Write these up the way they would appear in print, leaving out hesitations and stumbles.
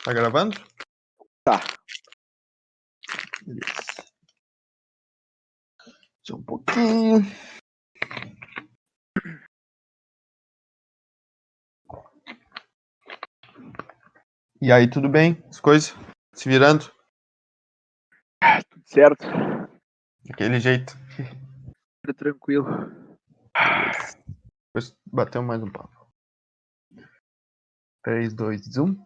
Tá gravando? Tá. Beleza. Só um pouquinho. E aí, tudo bem? As coisas? Se virando? Tudo certo. Daquele jeito. Tudo tranquilo. Beleza. Depois batemos mais um papo. 3, 2, 1.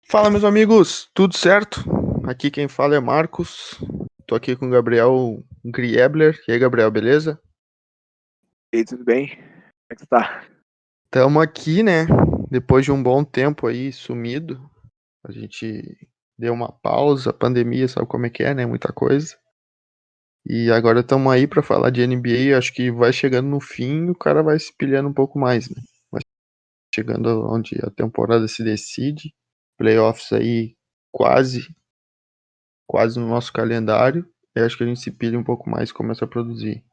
Fala, meus amigos. Tudo certo? Aqui quem fala é Marcos. Tô aqui com o Gabriel Griebler. E aí, Gabriel, beleza? E aí, tudo bem? Como é que tu tá? Tamo aqui, né? Depois de um bom tempo aí sumido. A gente deu uma pausa, pandemia, sabe como é que é, né? Muita coisa. E agora estamos aí para falar de NBA. Acho que vai chegando no fim e o cara vai se pilhando um pouco mais, né? Vai chegando onde a temporada se decide. Playoffs aí quase no nosso calendário. E acho que a gente se pilha um pouco mais e começa a produzir.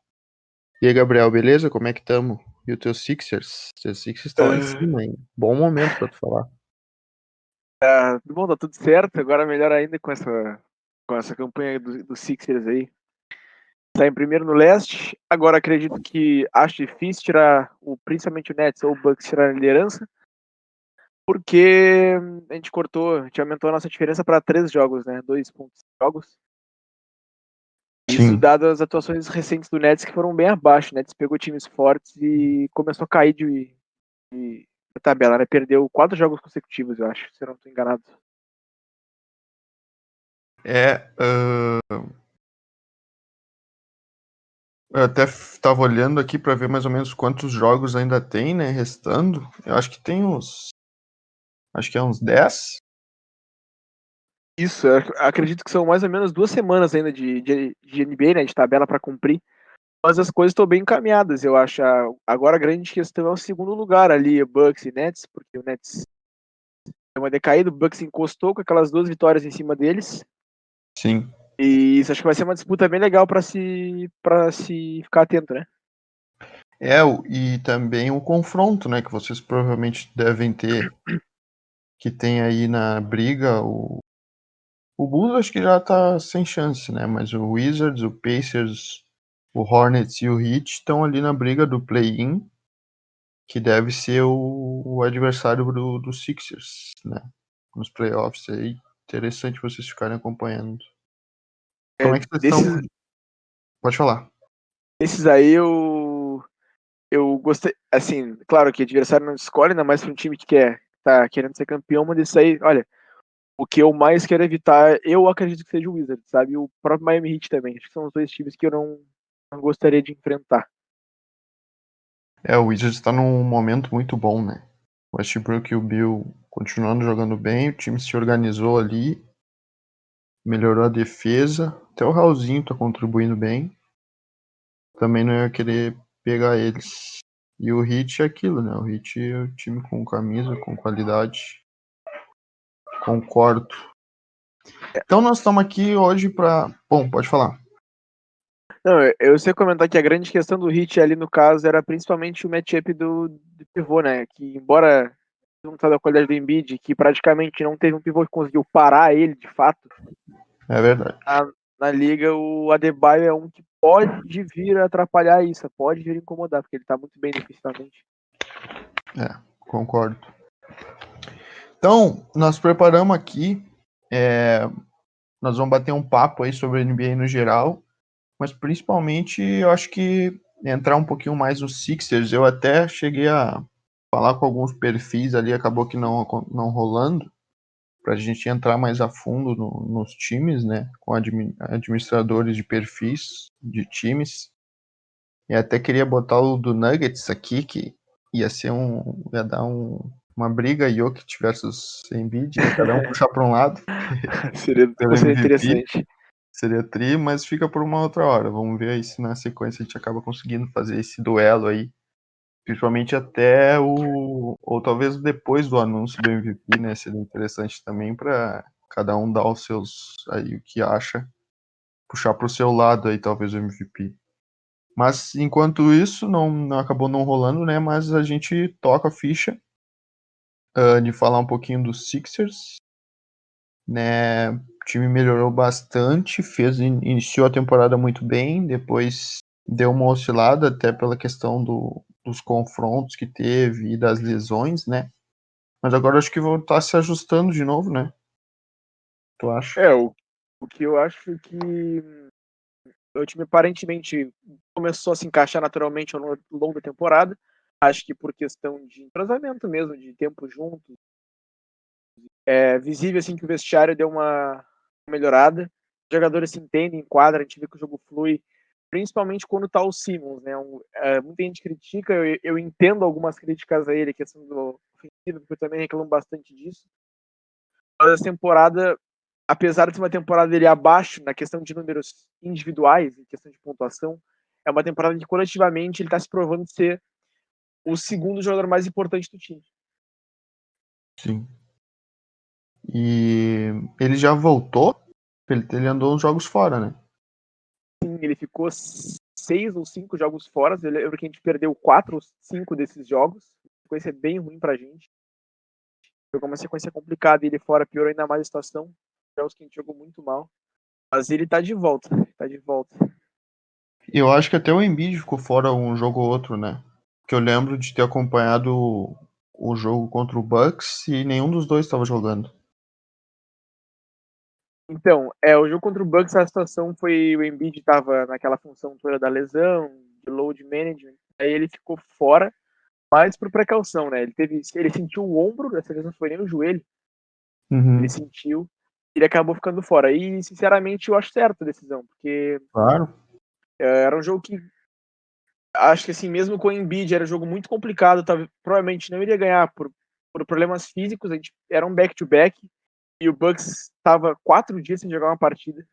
E aí, Gabriel, beleza? Como é que estamos? E o teu Sixers? Teus Sixers estão lá em cima, hein? Bom momento para tu falar. Tudo bom, tá tudo certo. Agora melhor ainda com essa campanha do Sixers aí. Tá em primeiro no leste. Agora acredito que acho difícil tirar, principalmente o Nets ou o Bucks tirar a liderança, porque a gente aumentou a nossa diferença para 3 jogos, né? 2 pontos jogos. Isso Sim. dado as atuações recentes do Nets que foram bem abaixo. O Nets pegou times fortes e começou a cair da tabela, né? Perdeu 4 jogos consecutivos, eu acho, se eu não estou enganado. Eu até estava olhando aqui para ver mais ou menos quantos jogos ainda tem, né? Restando. Eu acho que tem uns. Acho que é uns 10. Isso, eu acredito que são mais ou menos 2 semanas ainda de NBA, né? De tabela para cumprir. Mas as coisas estão bem encaminhadas, eu acho. Agora a grande questão é o segundo lugar ali, Bucks e Nets, porque o Nets deu uma decaída, o Bucks encostou com aquelas 2 vitórias em cima deles. Sim. E isso acho que vai ser uma disputa bem legal para se ficar atento, né? E também o confronto, né? Que vocês provavelmente devem ter, que tem aí na briga. O Bulls acho que já tá sem chance, né? Mas o Wizards, o Pacers, o Hornets e o Heat estão ali na briga do play-in, que deve ser o adversário do Sixers, né? Nos playoffs aí. Interessante vocês ficarem acompanhando. Como é que vocês estão? Desses, Pode falar. esses aí eu gostei, assim, claro que adversário não escolhe, ainda mais para um time que tá querendo ser campeão, mas isso aí, olha, o que eu mais quero evitar, eu acredito que seja o Wizards, sabe? E o próprio Miami Heat também. Acho que são os 2 times que eu não gostaria de enfrentar. O Wizards está num momento muito bom, né? O Westbrook e o Bill continuando jogando bem, o time se organizou ali, melhorou a defesa, até o Raulzinho tá contribuindo bem. Também não ia querer pegar eles. E o Heat é aquilo, né? O Heat é o time com camisa, com qualidade. Concordo. Então nós estamos aqui hoje para... Bom, pode falar. Não, eu sei comentar que a grande questão do Heat ali no caso era principalmente o matchup do pivô, né? Que embora não tá da qualidade do Embiid, que praticamente não teve um pivô que conseguiu parar ele de fato, É verdade. na liga o Adebayo é um que pode vir a atrapalhar isso, pode vir a incomodar, porque ele tá muito bem defensivamente. Concordo. Então, nós preparamos aqui, nós vamos bater um papo aí sobre a NBA no geral, mas principalmente eu acho que entrar um pouquinho mais nos Sixers. Eu até cheguei a falar com alguns perfis ali, acabou que não rolando, para a gente entrar mais a fundo nos times, né, com administradores de perfis de times. E até queria botar o do Nuggets aqui, que ia dar uma briga Jokic versus Embiid, ia cada um puxar para um lado Seria pelo seria MVP. interessante. Seria tri, mas fica por uma outra hora. Vamos ver aí se na sequência a gente acaba conseguindo fazer esse duelo aí. Principalmente até ou talvez depois do anúncio do MVP, né? Seria interessante também para cada um dar os seus aí o que acha, puxar para o seu lado aí talvez o MVP. Mas enquanto isso não acabou não rolando, né? Mas a gente toca a ficha. de falar um pouquinho dos Sixers, né? O time melhorou bastante, iniciou a temporada muito bem, depois deu uma oscilada até pela questão dos confrontos que teve e das lesões, né? Mas agora acho que vão estar se ajustando de novo, né? Tu acha? O que eu acho que o time aparentemente começou a se encaixar naturalmente ao longo da temporada. Acho que por questão de entrosamento mesmo, de tempo junto. É visível assim que o vestiário deu uma melhorada. Os jogadores se entendem, enquadram, a gente vê que o jogo flui, principalmente quando tá o Simmons, né? Muita gente critica, eu entendo algumas críticas a ele, questão do ofensivo, porque eu também reclamo bastante disso. Mas essa temporada, apesar de ser uma temporada dele abaixo na questão de números individuais, em questão de pontuação, é uma temporada que coletivamente ele está se provando ser o segundo jogador mais importante do time. Sim. E ele já voltou? Ele andou uns jogos fora, né? Sim, ele ficou 6 ou 5 jogos fora. Eu lembro que a gente perdeu 4 ou 5 desses jogos. A sequência bem ruim pra gente. Jogou uma sequência complicada e ele fora piorou ainda mais a situação. Jogos que a gente jogou muito mal. Mas ele tá de volta. Tá de volta. Eu acho que até o Embiid ficou fora um jogo ou outro, né? Que eu lembro de ter acompanhado o jogo contra o Bucks e nenhum dos dois estava jogando. Então, o jogo contra o Bucks, a situação foi o Embiid tava naquela função toda da lesão, de load management. Aí ele ficou fora, mas por precaução, né? Ele sentiu o ombro, dessa vez não foi nem o joelho. Ele Uhum. sentiu, ele acabou ficando fora. E, sinceramente, eu acho certa a decisão, porque Claro. era um jogo que, acho que assim, mesmo com o Embiid, era um jogo muito complicado, provavelmente não iria ganhar por problemas físicos, era um back-to-back, e o Bucks estava 4 dias sem jogar uma partida. Sim.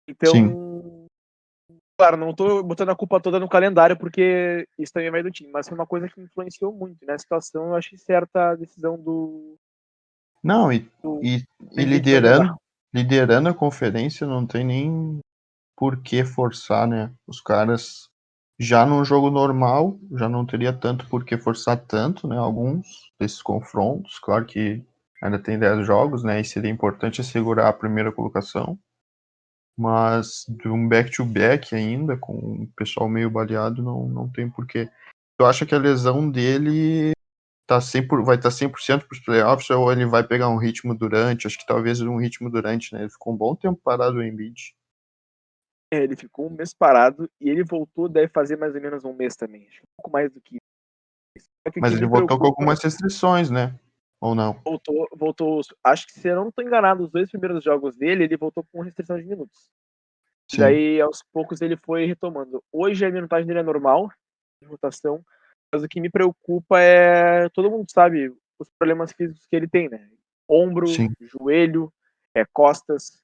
Então, claro, não tô botando a culpa toda no calendário, porque isso também vai do time, mas foi uma coisa que influenciou muito. Nessa situação, eu achei certa a decisão Não, do e, e Embiid não jogar. liderando a conferência, não tem nem por que forçar, né? Os caras já num jogo normal, já não teria tanto por que forçar tanto, né? Alguns desses confrontos, claro que ainda tem 10 jogos, né? E seria importante assegurar a primeira colocação. Mas de um back-to-back ainda, com o pessoal meio baleado, não tem porquê. Tu acha que a lesão dele vai estar 100% para os playoffs ou ele vai pegar um ritmo durante? Acho que talvez um ritmo durante, né? Ele ficou um bom tempo parado o Embiid. Ele ficou um mês parado e ele voltou, deve fazer mais ou menos um mês também. Acho que um pouco mais do que isso. Só que o Mas que ele me voltou com preocupa, algumas restrições, né? Ou não? voltou, acho que se eu não estou enganado, os 2 primeiros jogos dele, ele voltou com restrição de minutos. E Sim, daí, aos poucos, ele foi retomando. Hoje a minutagem dele é normal, de rotação, mas o que me preocupa é, todo mundo sabe, os problemas físicos que ele tem, né? Ombro, sim, joelho, costas.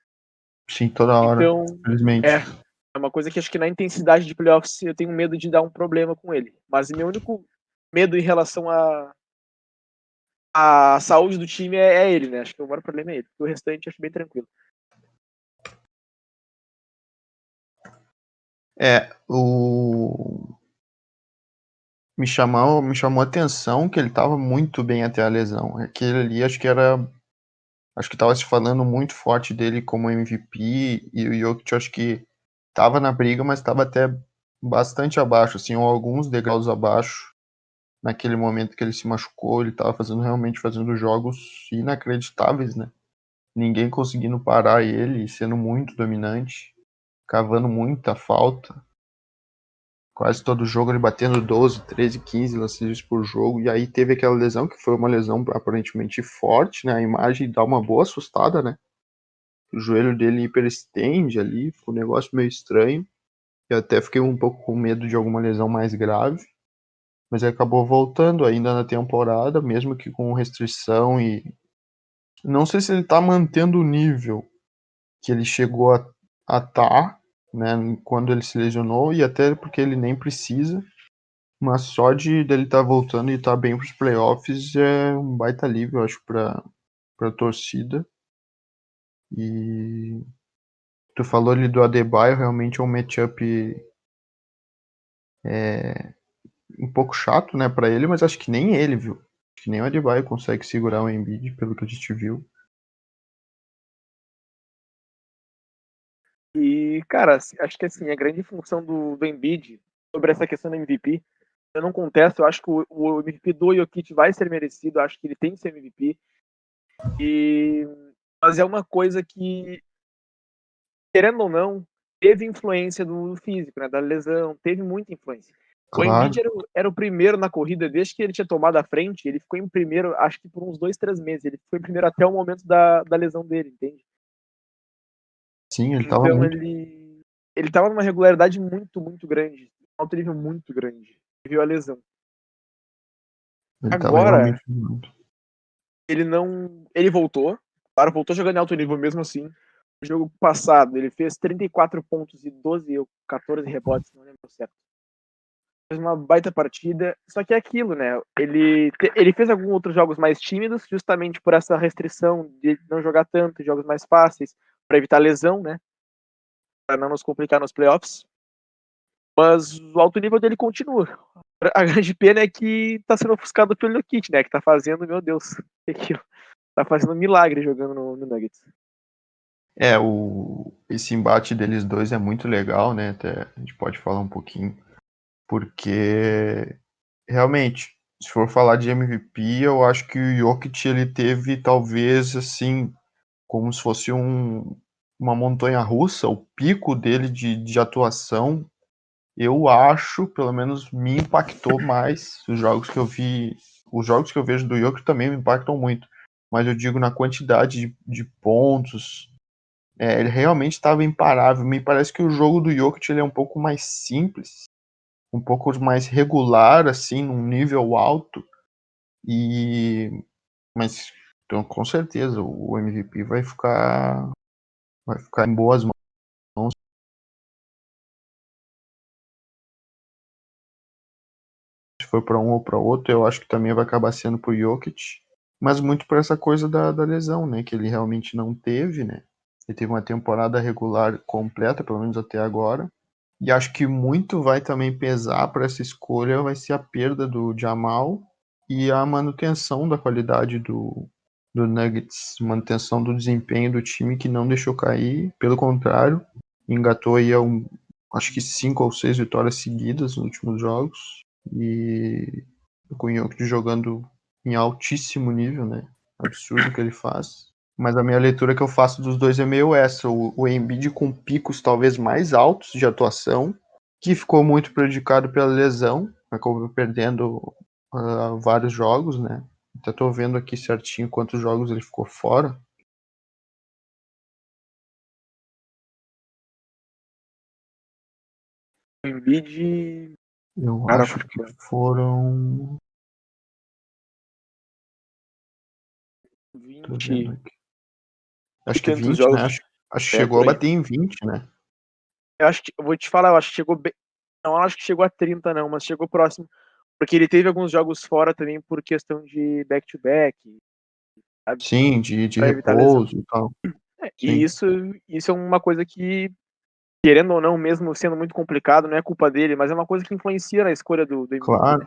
sim, toda hora, Então, infelizmente. é uma coisa que acho que na intensidade de playoffs eu tenho medo de dar um problema com ele. Mas meu único medo em relação à saúde do time é ele, né? Acho que o maior problema é ele. O restante eu acho bem tranquilo. O me chamou a atenção que ele estava muito bem até a lesão. Aquele ali acho que estava se falando muito forte dele como MVP e o Jokic acho que estava na briga, mas estava até bastante abaixo, assim, ou alguns degraus abaixo. Naquele momento que ele se machucou, ele estava realmente fazendo jogos inacreditáveis, né? Ninguém conseguindo parar ele, sendo muito dominante, cavando muita falta. Quase todo jogo ele batendo 12, 13, 15 lances por jogo. E aí teve aquela lesão, que foi uma lesão aparentemente forte, né? A imagem dá uma boa assustada, né? O joelho dele hiperestende ali, ficou um negócio meio estranho. Eu até fiquei um pouco com medo de alguma lesão mais grave. Mas ele acabou voltando ainda na temporada, mesmo que com restrição e não sei se ele tá mantendo o nível que ele chegou a tá, né, quando ele se lesionou e até porque ele nem precisa, mas só de dele estar voltando e estar bem para os playoffs é um baita alívio, eu acho, para torcida. E tu falou ali do Adebayo, realmente é um matchup um pouco chato, né, para ele, mas acho que nem ele, viu? que nem o Adebayo consegue segurar o Embiid, pelo que a gente viu. E, cara, acho que assim, a grande função do Embiid sobre essa questão do MVP, eu não contesto, eu acho que o MVP do Jokic vai ser merecido, eu acho que ele tem que ser MVP. Mas é uma coisa que, querendo ou não, teve influência do físico, né, da lesão, teve muita influência. O Claro, Embiid era o primeiro na corrida, desde que ele tinha tomado a frente, ele ficou em primeiro, acho que por uns 2, 3 meses. Ele foi em primeiro até o momento da lesão dele, entende? sim, ele tava Então muito. ele tava numa regularidade muito, muito grande, um alto nível muito grande. Viu a lesão. Ele tava Agora, realmente muito. ele não. Ele voltou, claro, voltou jogando em alto nível mesmo assim. No jogo passado, ele fez 34 pontos e 12 ou 14 rebotes, não lembro certo. Fez uma baita partida, só que é aquilo, né? Ele fez alguns outros jogos mais tímidos, justamente por essa restrição de não jogar tanto, jogos mais fáceis, para evitar lesão, né? Para não nos complicar nos playoffs. Mas o alto nível dele continua. A grande pena é que tá sendo ofuscado pelo Kit, né? Que tá fazendo, meu Deus, aquilo. Tá fazendo um milagre jogando no Nuggets. Esse embate deles dois é muito legal, né? Até a gente pode falar um pouquinho, porque realmente, se for falar de MVP, eu acho que o Jokic ele teve talvez assim, como se fosse uma montanha russa, o pico dele de atuação, eu acho, pelo menos me impactou mais os jogos que eu vi, os jogos que eu vejo do Jokic também me impactam muito, mas eu digo na quantidade de pontos. Ele realmente estava imparável. Me parece que o jogo do Jokic ele é um pouco mais simples, um pouco mais regular, assim, num nível alto. Mas então, com certeza o MVP vai ficar em boas mãos. Se for para um ou para outro, eu acho que também vai acabar sendo pro Jokic. Mas muito por essa coisa da lesão, né? Que ele realmente não teve, né? Ele teve uma temporada regular completa, pelo menos até agora. E acho que muito vai também pesar para essa escolha vai ser a perda do Jamal e a manutenção da qualidade do Nuggets, manutenção do desempenho do time que não deixou cair, pelo contrário, engatou aí acho que 5 ou 6 vitórias seguidas nos últimos jogos e o Jokic jogando em altíssimo nível, né? Absurdo o que ele faz. Mas a minha leitura que eu faço dos dois é meio essa. O Embiid com picos talvez mais altos de atuação, que ficou muito prejudicado pela lesão, acabou perdendo vários jogos, né? Até tô vendo aqui certinho quantos jogos ele ficou fora. O Embiid, Eu cara, acho que foram. Tô vendo 20 aqui. Acho e que tantos 20, né? jogos. Acho que É, chegou por a aí. bater em 20, né? Eu acho que, eu vou te falar, eu acho que chegou bem. Não, eu acho que chegou a 30, não, mas chegou próximo. Porque ele teve alguns jogos fora também por questão de back-to-back, sabe? Sim, de Pra evitar lesão. repouso e tal. E Sim, isso é uma coisa que, querendo ou não, mesmo sendo muito complicado, não é culpa dele, mas é uma coisa que influencia na escolha do Embiid, né? claro, E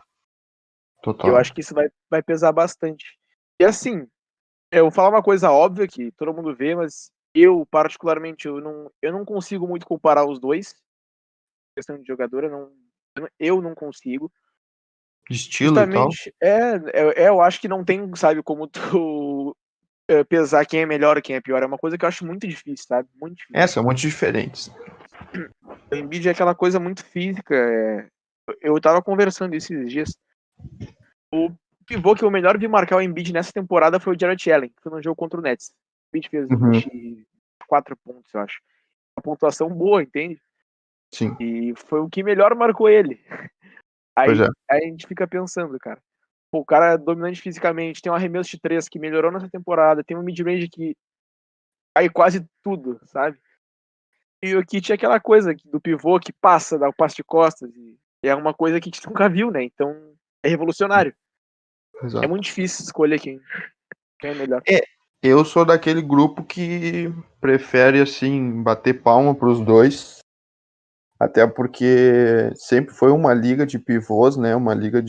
eu total. acho que isso vai pesar bastante. E assim, eu vou falar uma coisa óbvia que todo mundo vê, mas eu, particularmente, eu não consigo muito comparar os dois. Questão de jogador, eu não consigo. De estilo e tal. Justamente, eu acho que não tem, sabe, como tu pesar quem é melhor e quem é pior. É uma coisa que eu acho muito difícil, sabe? Muito difícil. São muito diferentes. O Embiid é aquela coisa muito física. Eu tava conversando esses dias. O pivô que eu melhor vi marcar o Embiid nessa temporada foi o Jarrett Allen, que foi no jogo contra o Nets. O Embiid fez Uhum, 24 pontos, eu acho. Uma pontuação boa, entende? sim, E foi o que melhor marcou ele. pois Aí, é. aí a gente fica pensando, cara. Pô, o cara é dominante fisicamente, tem um arremesso de 3 que melhorou nessa temporada, tem um mid-range que cai quase tudo, sabe? E o Kit é aquela coisa do pivô que passa, dá o passe de costas, e é uma coisa que a gente nunca viu, né? Então é revolucionário. É Exato. muito difícil escolher quem é melhor. Eu sou daquele grupo que prefere, assim, bater palma para os dois, até porque sempre foi uma liga de pivôs, né? Uma liga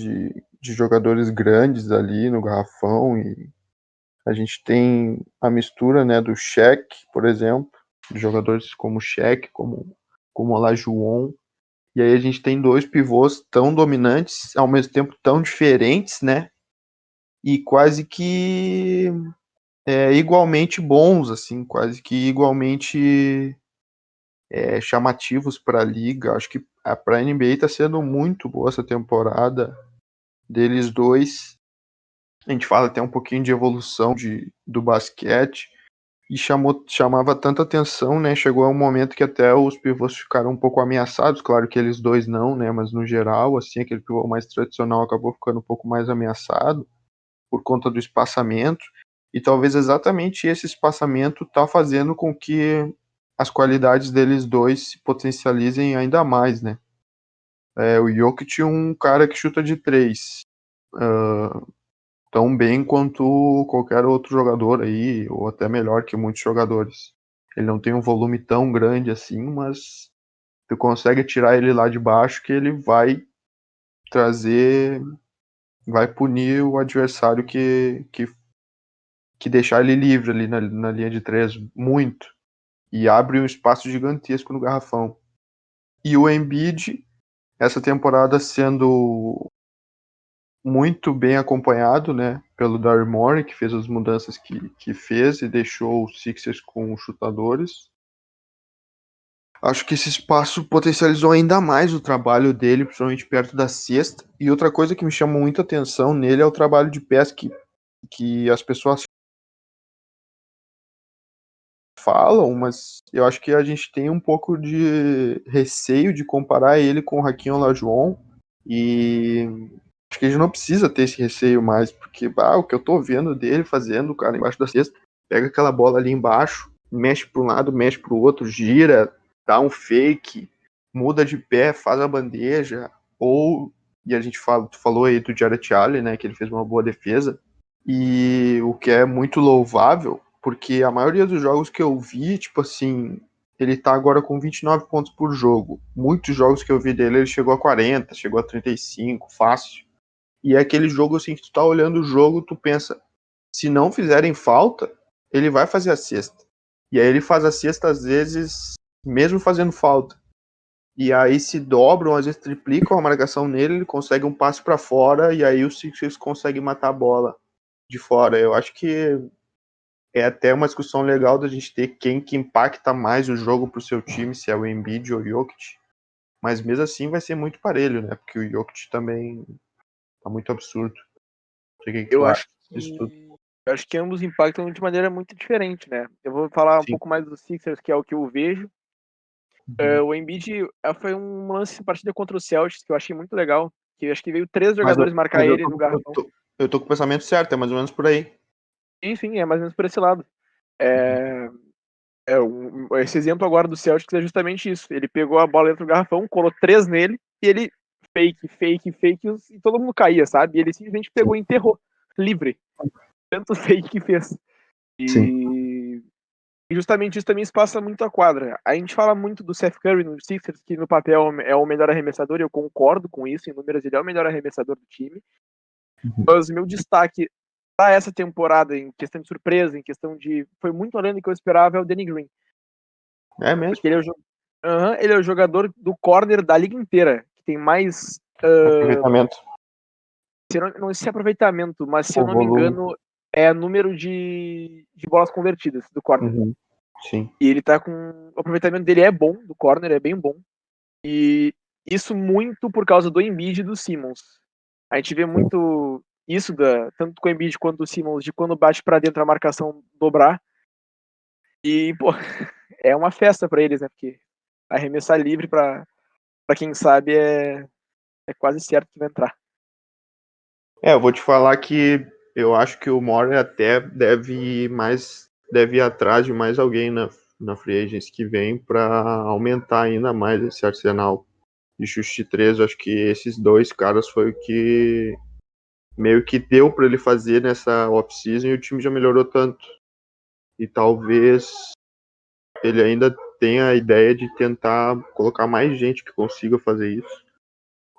de jogadores grandes ali no garrafão, e a gente tem a mistura, né, do Shaq, por exemplo, de jogadores como o Shaq, como o Olajuwon, e aí a gente tem dois pivôs tão dominantes, ao mesmo tempo tão diferentes, né, e quase que igualmente bons, assim, quase que igualmente chamativos para a liga. Acho que para a NBA está sendo muito boa essa temporada deles dois. A gente fala até um pouquinho de evolução do basquete e chamava tanta atenção, né? Chegou a um momento que até os pivôs ficaram um pouco ameaçados, claro que eles dois não, né? Mas no geral, assim, aquele pivô mais tradicional acabou ficando um pouco mais ameaçado por conta do espaçamento. E talvez exatamente esse espaçamento tá fazendo com que as qualidades deles dois se potencializem ainda mais, né? O Jokic é um cara que chuta de três tão bem quanto qualquer outro jogador aí, ou até melhor que muitos jogadores. Ele não tem um volume tão grande assim, mas tu consegue tirar ele lá de baixo que ele trazer, vai punir o adversário que deixar ele livre ali na linha de três muito, e abre um espaço gigantesco no garrafão. E o Embiid, essa temporada sendo muito bem acompanhado, né, pelo Daryl Morey, que fez as mudanças que fez e deixou os Sixers com chutadores. Acho que esse espaço potencializou ainda mais o trabalho dele, principalmente perto da cesta. E outra coisa que me chama muita atenção nele é o trabalho de pés que as pessoas falam, mas eu acho que a gente tem um pouco de receio de comparar ele com o Hakeem Olajuwon, e acho que a gente não precisa ter esse receio mais, porque o que eu tô vendo dele fazendo, o cara embaixo da cesta, pega aquela bola ali embaixo, mexe para um lado, mexe para o outro, gira, dá um fake, muda de pé, faz a bandeja, e a gente falou aí do Jarrett Allen, né, que ele fez uma boa defesa, e o que é muito louvável, porque a maioria dos jogos que eu vi, tipo assim, ele tá agora com 29 pontos por jogo. Muitos jogos que eu vi dele, ele chegou a 40, chegou a 35, fácil. E é aquele jogo assim que tu tá olhando o jogo, tu pensa, se não fizerem falta, ele vai fazer a cesta. E aí ele faz a cesta às vezes, mesmo fazendo falta. E aí se dobram, às vezes triplicam a marcação nele, ele consegue um passe para fora, e aí o Sixers consegue matar a bola de fora. Eu acho que é até uma discussão legal da gente ter quem que impacta mais o jogo pro seu time, se é o Embiid ou o Jokic. Mas mesmo assim vai ser muito parelho, né? Porque o Jokic também tá muito absurdo. Não sei o que tu Eu acha acho disso tudo. que eu acho que ambos impactam de maneira muito diferente, né? Eu vou falar um Sim. pouco mais dos Sixers, que é o que eu vejo. O Embiid foi um lance de partida contra o Celtics que eu achei muito legal. Que eu acho que veio 3 Mas, jogadores marcar mas ele no garrafão. eu tô com o pensamento certo, é mais ou menos por aí. Enfim, é mais ou menos por esse lado. É, esse exemplo agora do Celtics é justamente isso. Ele pegou a bola dentro do garrafão, colou 3 nele, e ele fake, e todo mundo caía, sabe? E ele simplesmente pegou e enterrou, livre. Tanto fake que fez. Sim. E justamente isso também se passa muito a quadra. A gente fala muito do Seth Curry no Sixers, que no papel é o melhor arremessador, e eu concordo com isso, em números ele é o melhor arremessador do time. Mas o meu destaque para essa temporada, em questão de surpresa, em questão de... Foi muito além do que eu esperava, é o Danny Green. É mesmo? Porque ele é o jogador do corner da liga inteira, que tem mais... Aproveitamento. não sei se é aproveitamento, mas se eu O não me volume. engano, é número de bolas convertidas do corner. Uhum. Sim. E ele tá com. O aproveitamento dele é bom, do corner, é bem bom. E isso muito por causa do Embiid e do Simmons. A gente vê muito isso, tanto com o Embiid quanto do Simmons, de quando bate pra dentro a marcação dobrar. E, pô, é uma festa pra eles, né? Porque arremessar livre pra quem sabe é quase certo que vai entrar. Eu vou te falar que eu acho que o More até deve ir atrás de mais alguém na Free Agents que vem para aumentar ainda mais esse arsenal de chute de três. Eu acho que esses dois caras foi o que meio que deu para ele fazer nessa off-season, e o time já melhorou tanto. E talvez ele ainda tenha a ideia de tentar colocar mais gente que consiga fazer isso.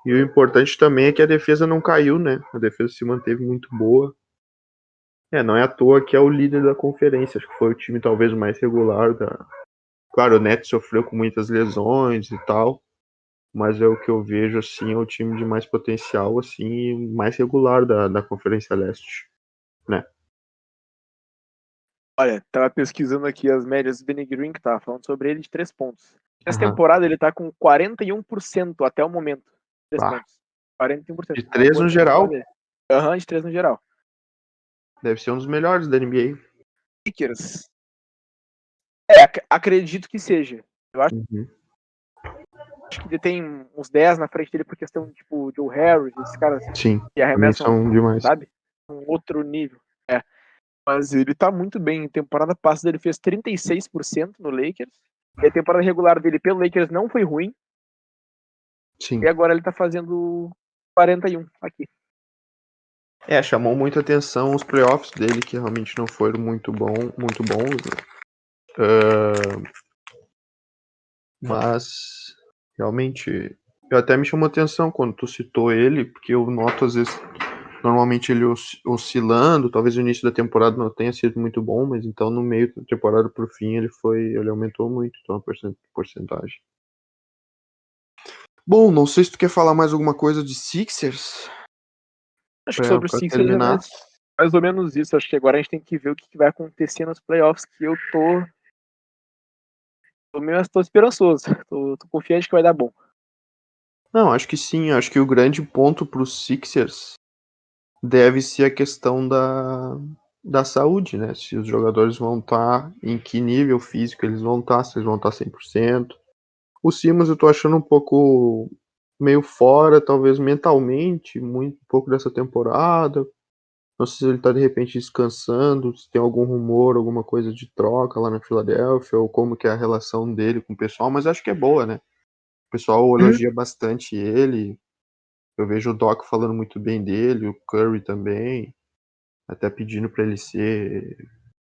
E o importante também é que a defesa não caiu, né? A defesa se manteve muito boa. Não é à toa que é o líder da conferência. Acho que foi o time talvez mais regular da. Claro, o Nets sofreu com muitas lesões e tal, mas é o que eu vejo assim, é o time de mais potencial, assim, mais regular da Conferência Leste, né? Olha, tava pesquisando aqui as médias do Danny Green, que tava falando sobre ele de 3 pontos. Essa Aham. temporada ele tá com 41% até o momento. 3 Ah, pontos. 41%. de Uma 3 boa no geral, temporada. Aham, de 3 no geral. deve ser um dos melhores da NBA. Lakers. Acredito que seja. Eu acho Uhum. que ele tem uns 10 na frente dele por questão, tipo, Joe Harris, esses caras Sim, que também arremessam, são demais. sabe? Um outro nível. Mas ele tá muito bem. Temporada passada ele fez 36% no Lakers. E a temporada regular dele pelo Lakers não foi ruim. Sim. E agora ele tá fazendo 41 aqui. Chamou muita atenção os playoffs dele, que realmente não foram muito bons, né? Mas realmente eu até me chamou atenção quando tu citou ele, porque eu noto às vezes normalmente ele oscilando, talvez o início da temporada não tenha sido muito bom, mas então no meio da temporada pro fim ele aumentou muito, então a porcentagem. Bom, não sei se tu quer falar mais alguma coisa de Sixers Acho que sobre o pra Sixers é terminar. mais ou menos isso. Acho que agora a gente tem que ver o que vai acontecer nos playoffs, que eu tô esperançoso. Tô confiante que vai dar bom. Não, acho que sim, acho que o grande ponto pro Sixers deve ser a questão da saúde, né? Se os jogadores vão estar, em que nível físico eles vão estar, se eles vão estar 100%. O Simmons eu tô achando um pouco meio fora, talvez mentalmente, muito um pouco dessa temporada. Não sei se ele tá de repente descansando, se tem algum rumor, alguma coisa de troca lá na Filadélfia, ou como que é a relação dele com o pessoal, mas acho que é boa, né? O pessoal elogia bastante ele. Eu vejo o Doc falando muito bem dele, o Curry também, até pedindo para ele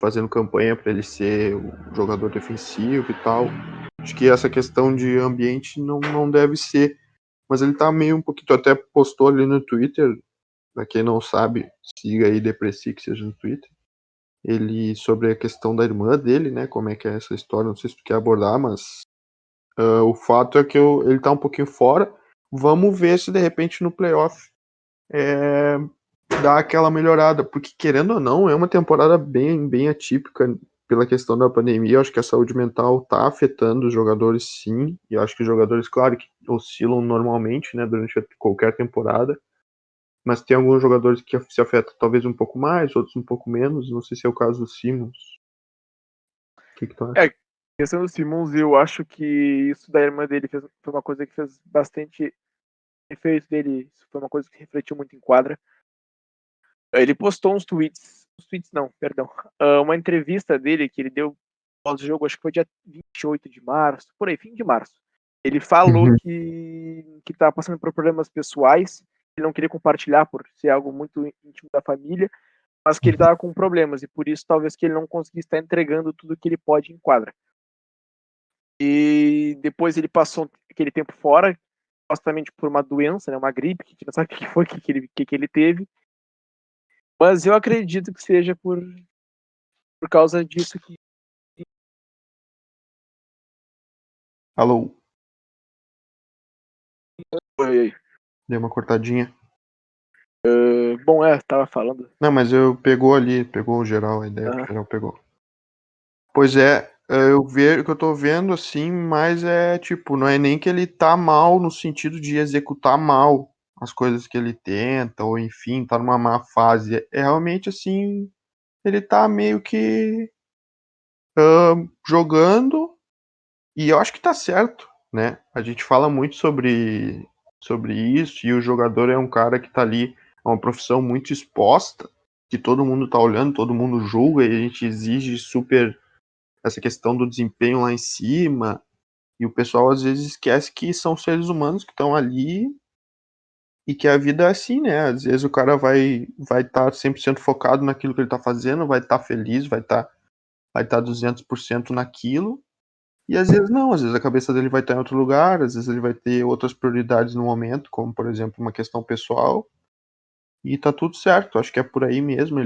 fazendo campanha para ele ser o jogador defensivo e tal. Acho que essa questão de ambiente não deve ser, mas ele tá meio um pouquinho, até postou ali no Twitter, pra quem não sabe, siga aí Depreci, que seja no Twitter, ele sobre a questão da irmã dele, né, como é que é essa história, não sei se tu quer abordar, mas o fato é que ele tá um pouquinho fora, vamos ver se de repente no playoff é, dá aquela melhorada, porque querendo ou não, é uma temporada bem atípica pela questão da pandemia. Eu acho que a saúde mental tá afetando os jogadores, sim, e eu acho que os jogadores, claro, que oscilam normalmente, né, durante qualquer temporada, mas tem alguns jogadores que se afetam talvez um pouco mais, outros um pouco menos. Não sei se é o caso do Simmons. O que tu acha? Questão do Simmons, eu acho que isso da irmã dele foi uma coisa que fez bastante efeito dele. Isso foi uma coisa que refletiu muito em quadra. Ele postou uns tweets. Uns tweets não, perdão. Uma entrevista dele que ele deu pós-jogo, acho que foi dia 28 de março, por aí, fim de março. Ele falou Uhum. que estava passando por problemas pessoais, ele não queria compartilhar por ser algo muito íntimo da família, mas que ele estava com problemas e por isso talvez que ele não conseguisse estar entregando tudo que ele pode em quadra. E depois ele passou aquele tempo fora, supostamente por uma doença, né, uma gripe, que a gente não sabe o que foi que ele teve, mas eu acredito que seja por causa disso que. Alô, Foi. deu uma cortadinha. Bom, tava falando. Não, mas pegou o geral, a ideia que o geral pegou. Pois é, eu vejo o que eu tô vendo assim, mas é tipo, não é nem que ele tá mal no sentido de executar mal as coisas que ele tenta, ou enfim, tá numa má fase. É realmente assim, ele tá meio que jogando. E eu acho que tá certo, né? A gente fala muito sobre isso, e o jogador é um cara que tá ali, é uma profissão muito exposta, que todo mundo tá olhando, todo mundo julga, e a gente exige super essa questão do desempenho lá em cima, e o pessoal às vezes esquece que são seres humanos que estão ali e que a vida é assim, né? Às vezes o cara vai estar 100% focado naquilo que ele tá fazendo, vai estar feliz, vai estar 200% naquilo, E às vezes não, às vezes a cabeça dele vai estar em outro lugar, às vezes ele vai ter outras prioridades no momento, como por exemplo uma questão pessoal, e tá tudo certo. Acho que é por aí mesmo.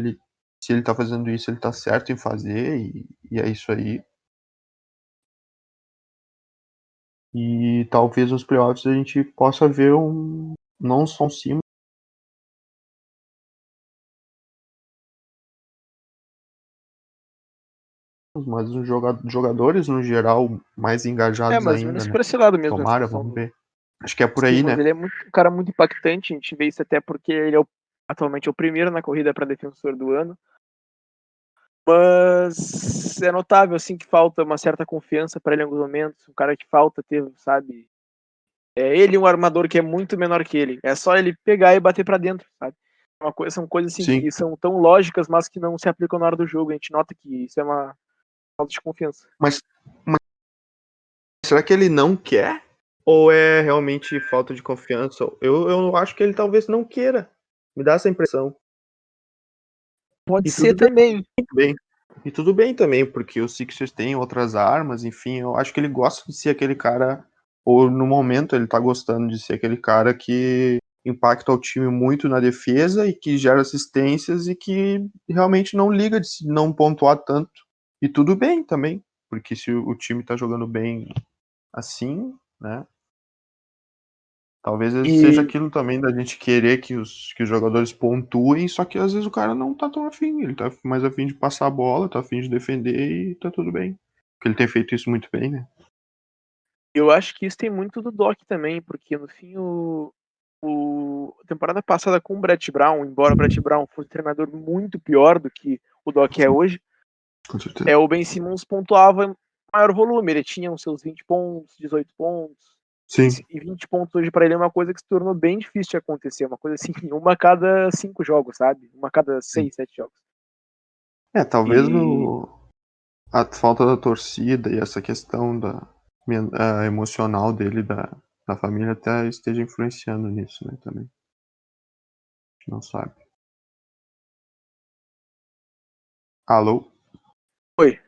Se ele tá fazendo isso, ele tá certo em fazer, e é isso aí. E talvez nos playoffs a gente possa ver não só um Simmons, mas os jogadores no geral mais engajados Mais ou menos ainda, né? por esse lado mesmo, essa Tomara, questão vamos do ver. Acho que é por aí, Simmons. né? Ele é um cara muito impactante, a gente vê isso até porque ele é atualmente é o primeiro na corrida para defensor do ano. Mas é notável, assim, que falta uma certa confiança para ele em alguns momentos. Um cara que falta ter, sabe? É ele um armador que é muito menor que ele. É só ele pegar e bater para dentro, sabe? São coisas assim Sim. que são tão lógicas, mas que não se aplicam na hora do jogo. A gente nota que isso é uma falta de confiança. Mas será que ele não quer? Ou é realmente falta de confiança? Eu acho que ele talvez não queira. Me dá essa impressão. Pode E ser tudo bem, também. bem. E tudo bem também, porque o Sixers tem outras armas, enfim, eu acho que ele gosta de ser aquele cara, ou no momento ele tá gostando de ser aquele cara que impacta o time muito na defesa e que gera assistências e que realmente não liga de não pontuar tanto. E tudo bem também, porque se o time tá jogando bem assim, né? Talvez seja E aquilo também da gente querer que os jogadores pontuem, só que às vezes o cara não tá tão afim, ele tá mais afim de passar a bola, tá afim de defender e tá tudo bem. Porque ele tem feito isso muito bem, né? eu acho que isso tem muito do Doc também, porque no fim a temporada passada com o Brett Brown, embora o Brett Brown fosse um treinador muito pior do que o Doc é hoje, Com certeza. o Ben Simmons pontuava em maior volume, ele tinha os seus 20 pontos, 18 pontos, Sim. e 20 pontos hoje para ele é uma coisa que se tornou bem difícil de acontecer, uma coisa assim, uma a cada 5 jogos, sabe? Uma a cada Sim. 6, 7 jogos. Talvez E a falta da torcida e essa questão a emocional dele, da família, até esteja influenciando nisso, né, também. A gente não sabe. Alô? foi.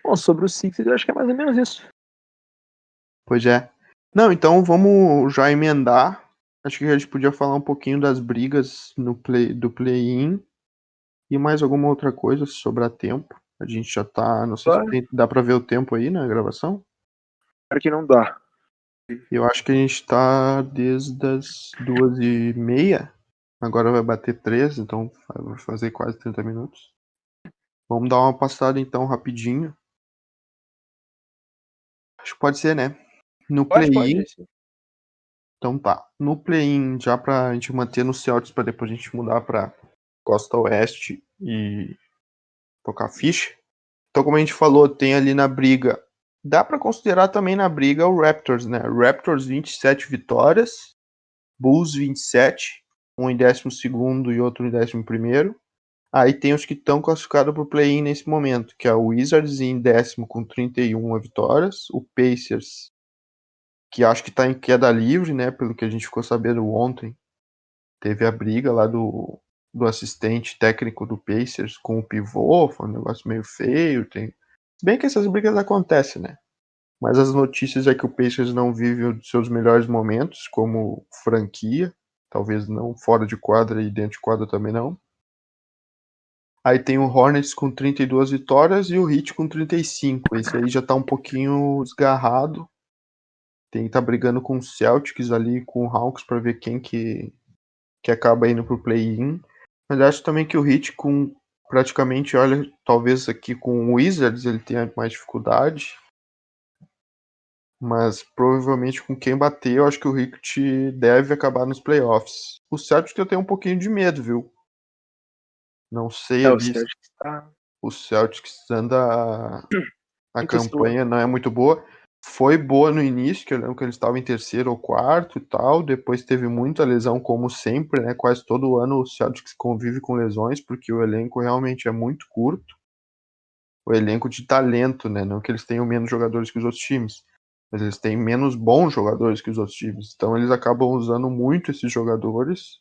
Bom, sobre o Sixers, eu acho que é mais ou menos isso. Pois é. Não, então vamos já emendar. Acho que a gente podia falar um pouquinho das brigas do play-in e mais alguma outra coisa se sobrar tempo. A gente já tá. Não sei se Claro dá pra ver o tempo aí na gravação. que não dá. Eu acho que a gente tá desde as 2h30. Agora vai bater 3, então vai fazer quase 30 minutos. Vamos dar uma passada então rapidinho. Acho que pode ser, né? No Pode, play-in. sim. Então tá. No play-in, já pra gente manter no Celtics pra depois a gente mudar pra Costa Oeste e tocar ficha. Então, como a gente falou, tem ali na briga. Dá pra considerar também na briga o Raptors, né? Raptors 27 vitórias, Bulls 27, um em 12º e outro em 11º. Aí tem os que estão classificados para o play-in nesse momento, que é o Wizards em 10º com 31 vitórias, o Pacers, que acho que está em queda livre, né? Pelo que a gente ficou sabendo ontem, teve a briga lá do assistente técnico do Pacers com o pivô, foi um negócio meio feio. Se bem que essas brigas acontecem, né? Mas as notícias é que o Pacers não vive os seus melhores momentos como franquia, talvez não fora de quadra e dentro de quadra também não. Aí tem o Hornets com 32 vitórias e o Heat com 35. Esse aí já tá um pouquinho desgarrado. Tem que tá brigando com o Celtics ali, com o Hawks para ver quem que acaba indo pro play-in. Mas acho também que o Heat com praticamente, olha, talvez aqui com o Wizards ele tenha mais dificuldade. Mas provavelmente com quem bater, eu acho que o Heat deve acabar nos playoffs. O Celtics eu tenho um pouquinho de medo, viu? Não sei O ali. Celtics tá O Celtics anda. A muito oscilante. campanha não é muito boa. Foi boa no início, que eu lembro que eles estavam em terceiro ou quarto e tal. Depois teve muita lesão, como sempre, né? Quase todo ano o Celtics convive com lesões, porque o elenco realmente é muito curto. O elenco de talento, né? Não que eles tenham menos jogadores que os outros times, mas eles têm menos bons jogadores que os outros times. Então eles acabam usando muito esses jogadores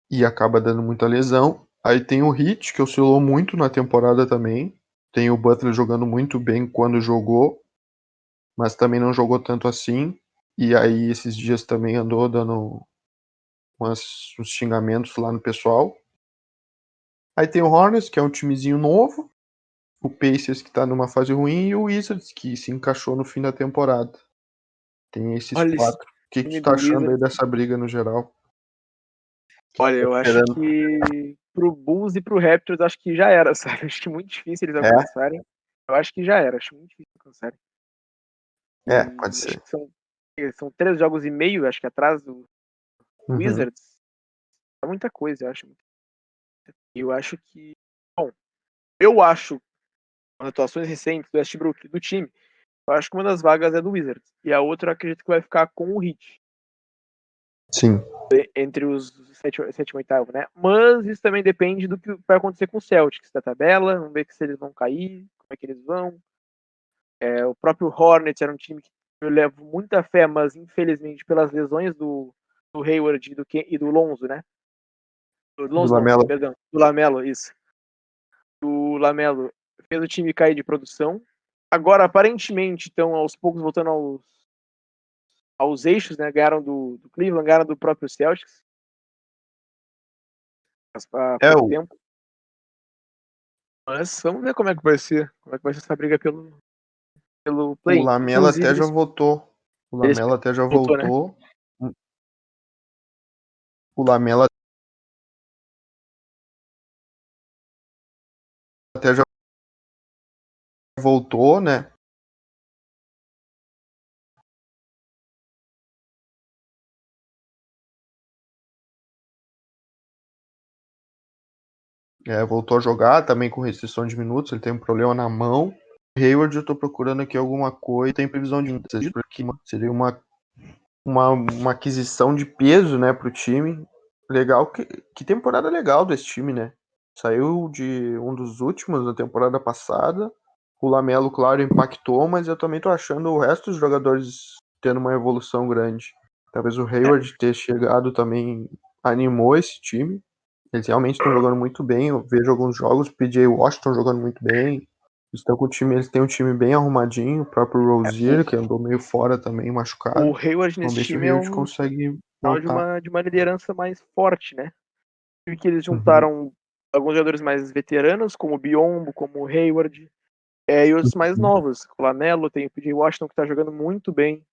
e acaba dando muita lesão. Aí tem o Heat, que oscilou muito na temporada também. Tem o Butler jogando muito bem quando jogou, mas também não jogou tanto assim. E aí esses dias também andou dando uns xingamentos lá no pessoal. Aí tem o Hornets, que é um timezinho novo, o Pacers, que tá numa fase ruim, e o Wizards, que se encaixou no fim da temporada. Tem esses Olha, esse quatro. O que time tu tá do achando aí Wizards. dessa briga no geral? O que tu Olha, tá eu acho esperando? que pro Bulls e pro Raptors, acho que já era, sabe? Acho que é muito difícil eles É? alcançarem. Eu acho que já era, acho muito difícil alcançarem. É, pode E acho ser. que são 3 jogos e meio, acho que atrás do Uhum. Wizards. É muita coisa, eu acho. Eu acho que. Bom, eu acho, as atuações recentes do Westbrook, do time, eu acho que uma das vagas é do Wizards. E a outra eu acredito que vai ficar com o Heat. Sim. Entre os sétimo e oitavo, né? Mas isso também depende do que vai acontecer com o Celtics da tabela. Vamos ver se eles vão cair, como é que eles vão. O próprio Hornets era um time que eu levo muita fé, mas infelizmente pelas lesões do Hayward e do Lonzo, né? Do Do Lonzo não, Lamelo. perdão, do Lamelo, isso. O Lamelo fez o time cair de produção. Agora, aparentemente, estão aos poucos voltando aos eixos, né? Ganharam do Cleveland, ganharam do próprio Celtics há É, pouco tempo. Mas vamos ver como é que vai ser. Como é que vai ser essa briga pelo o play. Lamelo Inclusive, até já voltou. O eles Lamelo até já voltou, né? voltou. O Lamelo até já voltou, né? Voltou a jogar também com restrição de minutos. Ele tem um problema na mão. Hayward, eu tô procurando aqui alguma coisa. Tem previsão de porque seria uma aquisição de peso, né, pro time. Legal. Que temporada legal desse time, né? Saiu de um dos últimos da temporada passada. O Lamelo, claro, impactou, mas eu também tô achando o resto dos jogadores tendo uma evolução grande. Talvez o Hayward ter chegado também animou esse time. Eles realmente estão jogando muito bem. Eu vejo alguns jogos, o PJ Washington jogando muito bem. Estão com o time, eles têm um time bem arrumadinho. O próprio O, Rozier, que andou meio fora também, o machucado. Hayward Vamos nesse ver se o time é Hayward um consegue sinal de voltar. uma liderança mais forte, né? Porque eles Uhum. juntaram alguns jogadores mais veteranos, como o Biombo, como o Hayward, e os mais Uhum. novos. O Lamelo, tem o PJ Washington que tá jogando muito bem.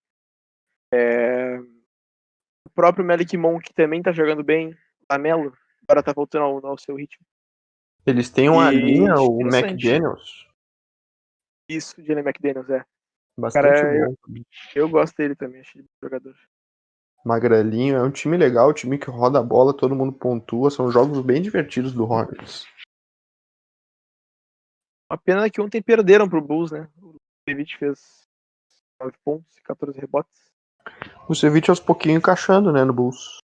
O próprio Malik Monk que também tá jogando bem. O Lamelo agora tá voltando ao seu ritmo. Eles têm uma E linha, acho o interessante. McDaniels, Isso, Jalen McDaniels, é. bastante Cara, bom. eu gosto dele também, acho ele um jogador. Magrelinho, é um time legal, um time que roda a bola, todo mundo pontua. São jogos bem divertidos do Hornets. A pena é que ontem perderam pro Bulls, né? O David fez 9 pontos e 14 rebotes. O Ceviche aos pouquinhos encaixando, né, no Bulls.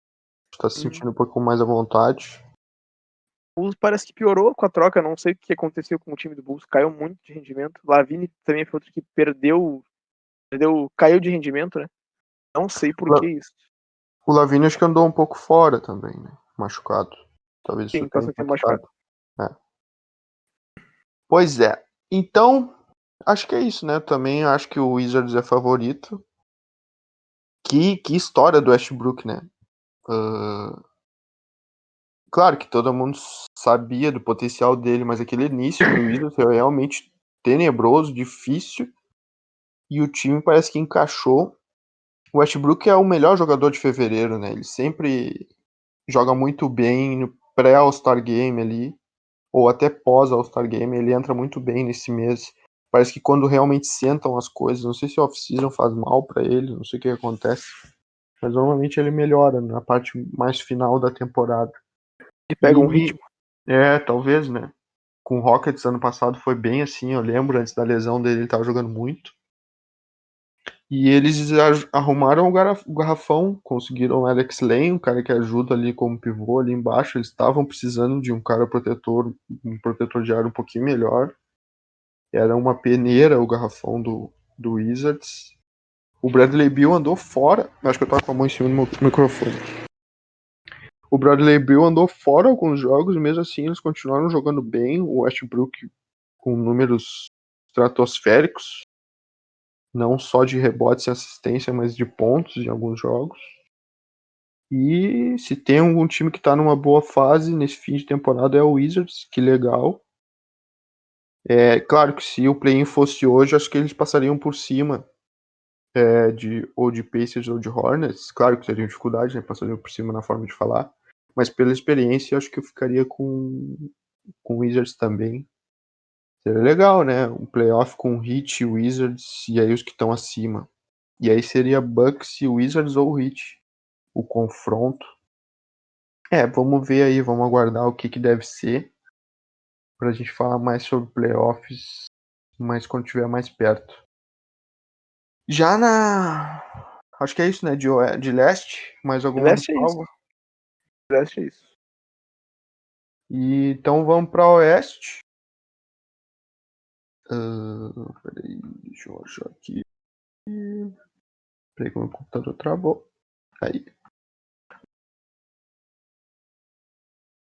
Tá se Uhum. sentindo um pouco mais à vontade. O Bulls parece que piorou com a troca, não sei o que aconteceu com o time do Bulls, caiu muito de rendimento. Lavine também foi outro que caiu de rendimento, né? Não sei por que isso. O Lavigne acho que andou um pouco fora também, né? Machucado. Talvez isso Sim, tenha passou tempo machucado. impactado. É. Pois é. Então, acho que é isso, né? Também acho que o Wizards é favorito. Que história do Westbrook, né? Claro que todo mundo sabia do potencial dele, mas aquele início do Wizards foi realmente tenebroso, difícil. E o time parece que encaixou. O Westbrook é o melhor jogador de fevereiro, né? Ele sempre joga muito bem no pré-All-Star Game ali, ou até pós-All-Star Game, ele entra muito bem nesse mês. Parece que quando realmente sentam as coisas, não sei se o off-season faz mal para ele, não sei o que acontece, mas normalmente ele melhora na parte mais final da temporada. E pega um E ritmo. talvez, né? Com o Rockets ano passado foi bem assim, eu lembro, antes da lesão dele ele tava jogando muito. E eles arrumaram o garrafão, conseguiram o Alex Len, um cara que ajuda ali como pivô ali embaixo. Eles estavam precisando de um cara protetor, um protetor de ar um pouquinho melhor. Era uma peneira o garrafão do Wizards. O Bradley Beal andou fora. Acho que eu tava com a mão em cima do meu microfone. O Bradley Beal andou fora alguns jogos, mesmo assim eles continuaram jogando bem. O Westbrook com números estratosféricos, não só de rebotes e assistência, mas de pontos em alguns jogos. E se tem algum time que tá numa boa fase nesse fim de temporada é o Wizards, que legal. É claro que se o play-in fosse hoje, acho que eles passariam por cima ou de Pacers ou de Hornets. Claro que teriam dificuldade, né? Passariam por cima na forma de falar. Mas pela experiência, acho que eu ficaria com o Wizards também. Seria legal, né? Um playoff com Heat e Wizards e aí os que estão acima. E aí seria Bucks e Wizards ou Heat. O confronto. Vamos ver aí, vamos aguardar o que deve ser pra gente falar mais sobre playoffs, mas quando estiver mais perto. Já acho que é isso, né? De leste, mais alguma Leste é isso. ressalva? Leste é isso. E então vamos para oeste. Peraí, deixa eu achar aqui. Peraí que o meu computador travou. Aí.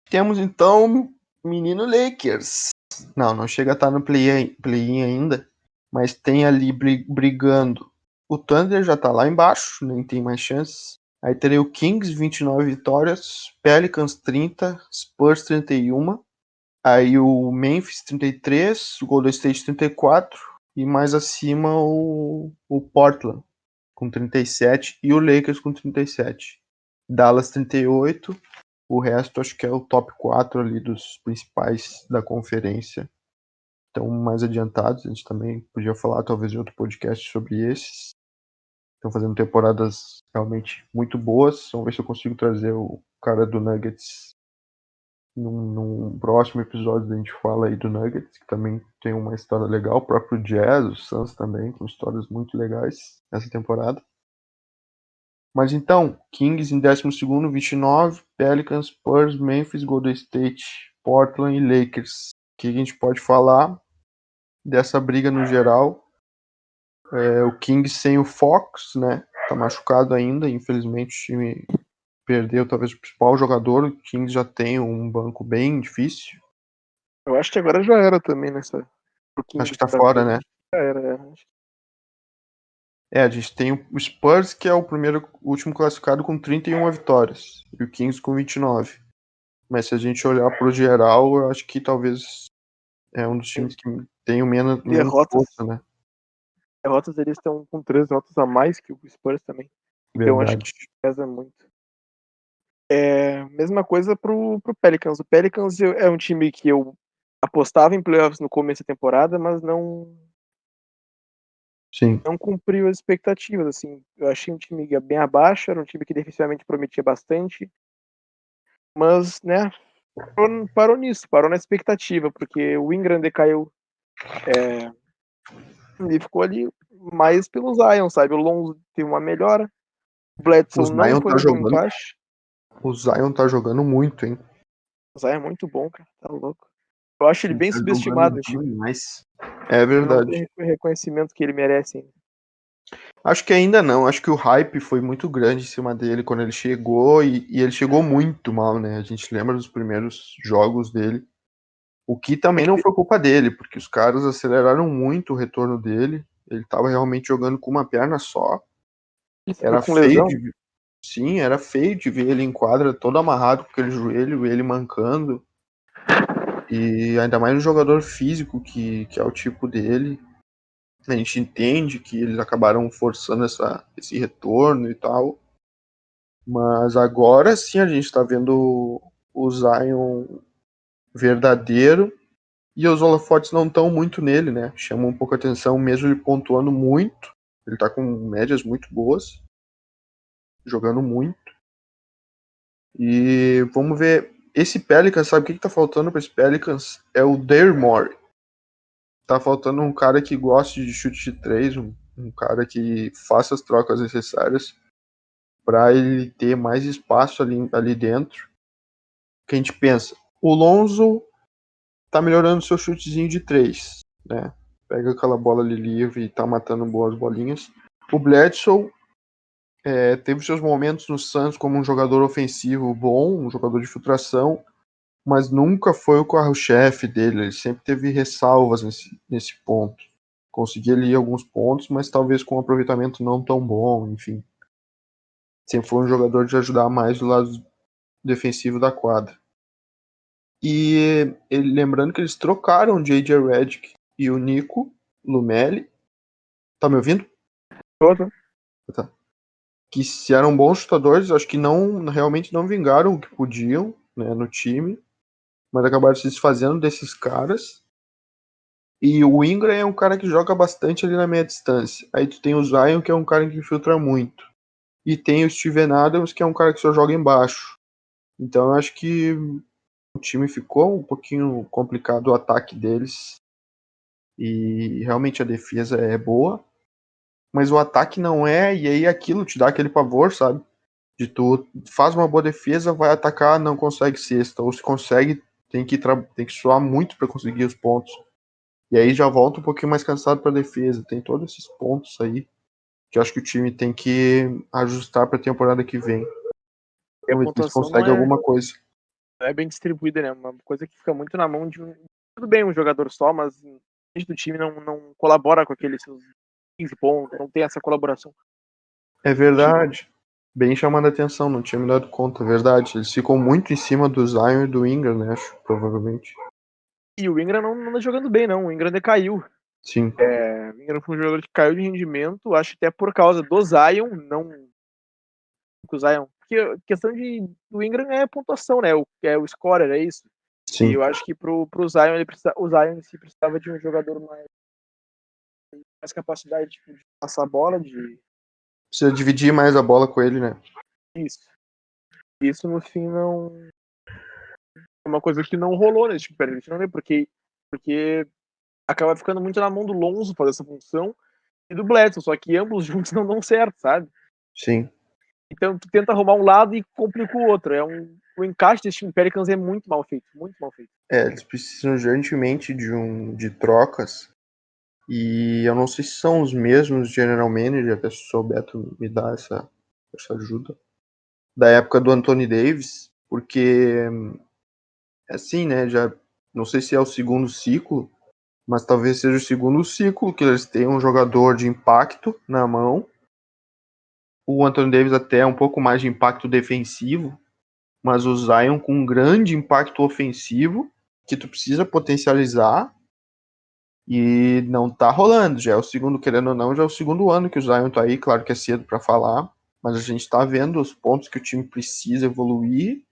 Temos então menino Lakers. Não chega a estar no play-in ainda, mas tem ali brigando. O Thunder já tá lá embaixo, nem tem mais chances. Aí teria o Kings, 29 vitórias, Pelicans 30, Spurs 31, aí o Memphis 33, o Golden State 34 e mais acima o Portland com 37 e o Lakers com 37. Dallas 38, o resto acho que é o top 4 ali dos principais da conferência. Estão mais adiantados, a gente também podia falar talvez em outro podcast sobre esses. Estão fazendo temporadas realmente muito boas. Vamos ver se eu consigo trazer o cara do Nuggets num próximo episódio. A gente fala aí do Nuggets, que também tem uma história legal. O próprio Jazz, o Suns também, com histórias muito legais nessa temporada. Mas então, Kings em 12º, 29, Pelicans, Spurs, Memphis, Golden State, Portland e Lakers. O que a gente pode falar dessa briga no geral? O Kings sem o Fox, né? Tá machucado ainda, infelizmente o time perdeu talvez o principal jogador. O Kings já tem um banco bem difícil. Eu acho que agora já era também nessa. Acho que tá fora, né? Já era. A gente tem o Spurs, que é o último classificado com 31 vitórias, e o Kings com 29. Mas se a gente olhar pro geral, eu acho que talvez é um dos times que tem menos força, né? Derrotas eles estão com 3 derrotas a mais que o Spurs também. Então Verdade. acho que pesa muito. Mesma coisa pro Pelicans. O Pelicans é um time que eu apostava em playoffs no começo da temporada, mas não cumpriu as expectativas. Assim. Eu achei um time bem abaixo, era um time que defensivamente prometia bastante, mas né, parou nisso, parou na expectativa, porque o Ingram decaiu e ficou ali mais pelo Zion, sabe? O Lonzo teve uma melhora, o Bledsoe não foi no bom encaixe. O Zion tá jogando muito, hein? O Zion é muito bom, cara, tá louco. Eu acho ele bem subestimado. Demais. É verdade. Não tem o reconhecimento que ele merece ainda. Acho que ainda não. Acho que o hype foi muito grande em cima dele quando ele chegou e ele chegou muito mal, né? A gente lembra dos primeiros jogos dele. O que também não foi culpa dele, porque os caras aceleraram muito o retorno dele. Ele tava realmente jogando com uma perna só. Era feio de ver. Sim, era feio de ver ele em quadra todo amarrado com aquele joelho, ele mancando. E ainda mais um jogador físico que é o tipo dele. A gente entende que eles acabaram forçando esse retorno e tal. Mas agora sim a gente está vendo o Zion verdadeiro. E os holofotes não estão muito nele, né? Chama um pouco a atenção, mesmo ele pontuando muito. Ele tá com médias muito boas. Jogando muito. E vamos ver. Esse Pelicans, sabe o que tá faltando para esse Pelicans? É o Daryl Morey. Tá faltando um cara que goste de chute de 3, um cara que faça as trocas necessárias para ele ter mais espaço ali dentro. Que a gente pensa, o Lonzo tá melhorando seu chutezinho de 3, né? Pega aquela bola ali livre e tá matando boas bolinhas. O Bledsoe teve seus momentos no Suns como um jogador ofensivo bom, um jogador de filtração, mas nunca foi o carro-chefe dele. Ele sempre teve ressalvas nesse ponto. Conseguia ali alguns pontos, mas talvez com um aproveitamento não tão bom, enfim. Sempre foi um jogador de ajudar mais do lado defensivo da quadra. E lembrando que eles trocaram o J.J. Redick e o Nico Lumelli. Tá me ouvindo? Todo. Tá. Que se eram bons chutadores, acho que realmente não vingaram o que podiam, né, no time, mas acabaram se desfazendo desses caras. E o Ingram é um cara que joga bastante ali na meia distância. Aí tu tem o Zion, que é um cara que infiltra muito. E tem o Steven Adams, que é um cara que só joga embaixo. Então eu acho que o time ficou um pouquinho complicado o ataque deles. E realmente a defesa é boa, mas o ataque não é, e aí aquilo te dá aquele pavor, sabe? De tu faz uma boa defesa, vai atacar, não consegue cesta, ou se consegue, tem que suar muito para conseguir os pontos. E aí já volta um pouquinho mais cansado para defesa. Tem todos esses pontos aí que eu acho que o time tem que ajustar para a temporada que vem. E a Vamos ver se eles pontuação conseguem alguma coisa. não é bem distribuída, né? Uma coisa que fica muito na mão de um. Tudo bem, um jogador só, mas do time não colabora com aqueles seus 15 pontos, não tem essa colaboração. É verdade. Bem chamando a atenção, não tinha me dado conta, é verdade. Eles ficam muito em cima do Zion e do Ingram, né? Acho, provavelmente. E o Ingram não anda jogando bem, não. O Ingram decaiu. Sim. O Ingram foi um jogador que caiu de rendimento, acho que até por causa do Zion, não do Zion. Porque a questão do Ingram é a pontuação, né? É o scorer, é isso. E Sim. eu acho que pro Zion, o Zion em si precisava de um jogador mais capacidade de passar a bola, de Precisa dividir mais a bola com ele, né? isso. Isso no fim não é uma coisa que não rolou nesse tipo de não é porque acaba ficando muito na mão do Lonzo fazer essa função e do Bledsoe, só que ambos juntos não dão certo, sabe? Sim. Então tu tenta arrumar um lado e complica o outro. O encaixe desse time Pelicans é muito mal feito, muito mal feito. Eles precisam urgentemente de trocas. E eu não sei se são os mesmos General Manager, até se o Soubeto me dá essa ajuda. Da época do Anthony Davis, porque assim, né? Já não sei se é o segundo ciclo, mas talvez seja o segundo ciclo que eles têm um jogador de impacto na mão. O Anthony Davis até um pouco mais de impacto defensivo, mas o Zion com um grande impacto ofensivo que tu precisa potencializar e não tá rolando. Já é o segundo, querendo ou não, já é o segundo ano que o Zion tá aí. Claro que é cedo para falar, mas a gente tá vendo os pontos que o time precisa evoluir.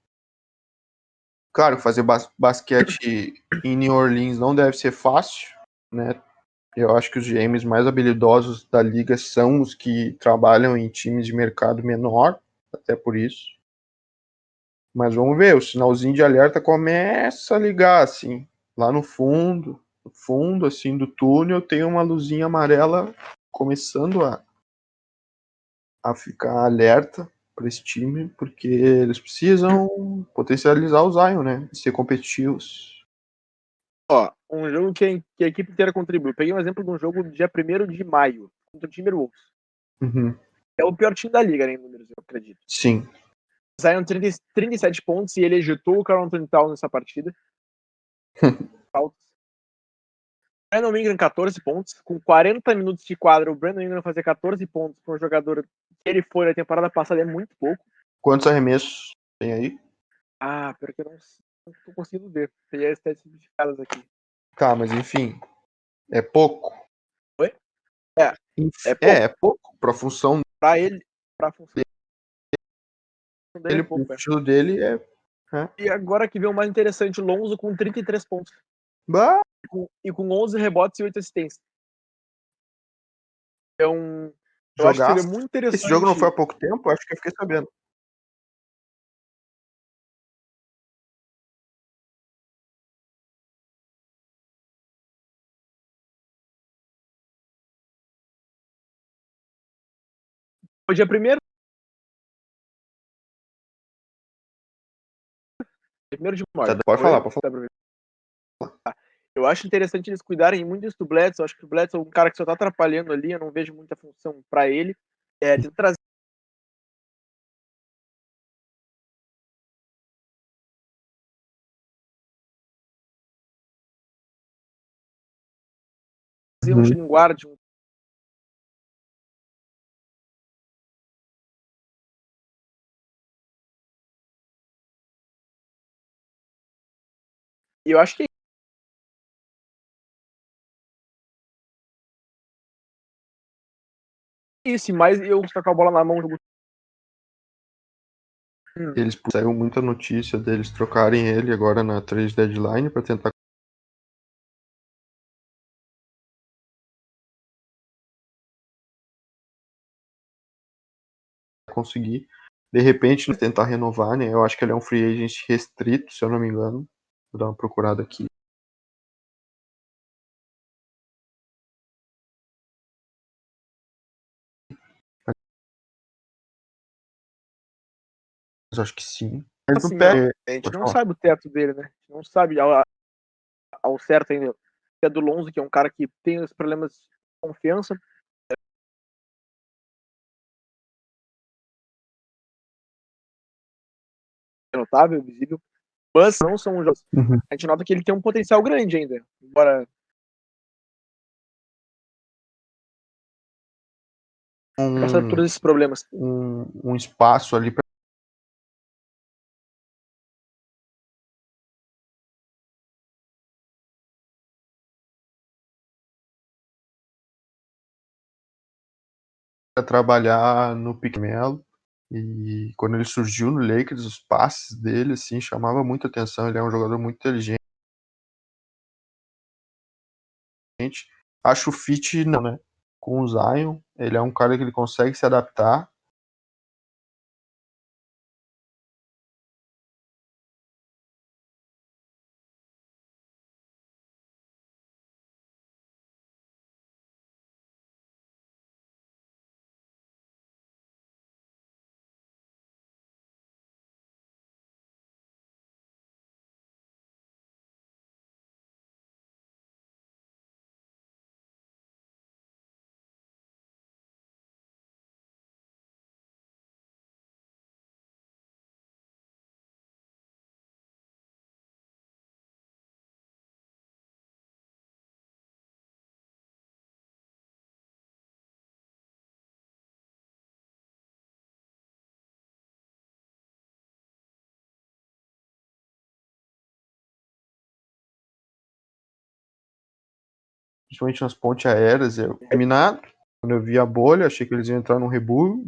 Claro, fazer basquete em New Orleans não deve ser fácil, né? Eu acho que os GMs mais habilidosos da liga são os que trabalham em times de mercado menor, até por isso. Mas vamos ver, o sinalzinho de alerta começa a ligar, assim, lá no fundo, assim, do túnel, tem uma luzinha amarela começando a ficar alerta para esse time, porque eles precisam potencializar o Zion, né? Ser competitivos. Ó, um jogo que a equipe inteira contribuiu. Peguei um exemplo de um jogo do dia 1º de maio, contra o Timberwolves. Uhum. É o pior time da liga, né, em números, eu acredito. Sim. Zion 37 pontos e ele ejetou o Karl Anthony Towns nessa partida. Brandon Ingram 14 pontos. Com 40 minutos de quadra, o Brandon Ingram fazer 14 pontos para um jogador que ele foi na temporada passada é muito pouco. Quantos arremessos tem aí? Pior que eu não tô conseguindo ver. Tem as stats simplificadas aqui. Tá, mas enfim, é pouco. Oi? É pouco. É pouco para a função Pra ele, pra função dele é dele, o pouco, estilo dele é. E agora que vem o mais interessante, o Lonzo com 33 pontos. Bah, E com 11 rebotes e 8 assistências. Então, eu acho que seria jogaço. muito Esse jogo não foi interessante. há pouco tempo? Acho que eu fiquei sabendo. Foi dia 1º de Tá, maio. pode Oi? falar, pode falar. Dá pra ver? Eu acho interessante eles cuidarem muito disso do Bledsoe. Eu acho que o Bledsoe é um cara que só tá atrapalhando ali. Eu não vejo muita função pra ele. De trazer shooting guard, e eu acho que isso, mas eu tocar a bola na mão, jogo. Eles saiu muita notícia deles trocarem ele agora na 3 deadline para tentar conseguir. De repente, tentar renovar, né? Eu acho que ele é um free agent restrito, se eu não me engano. Vou dar uma procurada aqui. Mas acho que sim. Mas Assim, não pega. a gente não sabe o teto dele, né? A gente não sabe ao certo ainda. É do Lonzo, que é um cara que tem os problemas de confiança. É notável, visível. Mas não são jogos. Uhum. A gente nota que ele tem um potencial grande ainda. Embora passar por todos esses problemas. Um espaço ali para trabalhar no pick and roll. E quando ele surgiu no Lakers, os passes dele assim chamava muita atenção. Ele é um jogador muito inteligente. Acho o fit não, né? Com o Zion, ele é um cara que ele consegue se adaptar. Principalmente nas pontes aéreas, eu eliminado. Quando eu vi a bolha, achei que eles iam entrar num rebuild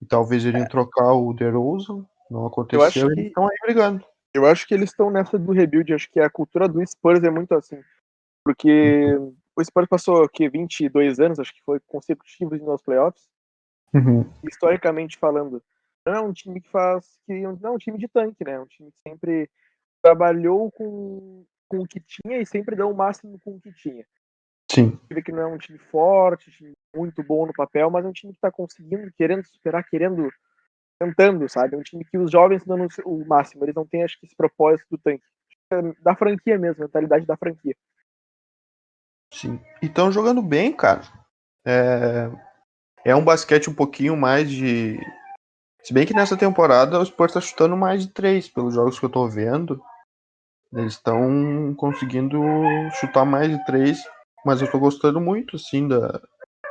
e talvez iriam trocar o DeRozan. Não aconteceu, eles estão aí brigando. Eu acho que eles estão nessa do rebuild. Acho que a cultura do Spurs é muito assim. Porque o Spurs passou aqui 22 anos, acho que foi consecutivos nos playoffs. Historicamente falando, não é um time que faz. Não é um time de tanque, né? É um time que sempre trabalhou com o que tinha e sempre deu o máximo com o que tinha. Sim. Vê que não é um time forte, time muito bom no papel, mas é um time que está conseguindo, querendo superar, tentando, sabe? É um time que os jovens estão dando o máximo. Eles não têm, acho que, esse propósito do tanque. Da franquia mesmo, a mentalidade da franquia. Sim. E estão jogando bem, cara. É um basquete um pouquinho mais de. Se bem que nessa temporada o Spurs tá chutando mais de 3, pelos jogos que eu tô vendo. Eles estão conseguindo chutar mais de 3, mas eu tô gostando muito, assim,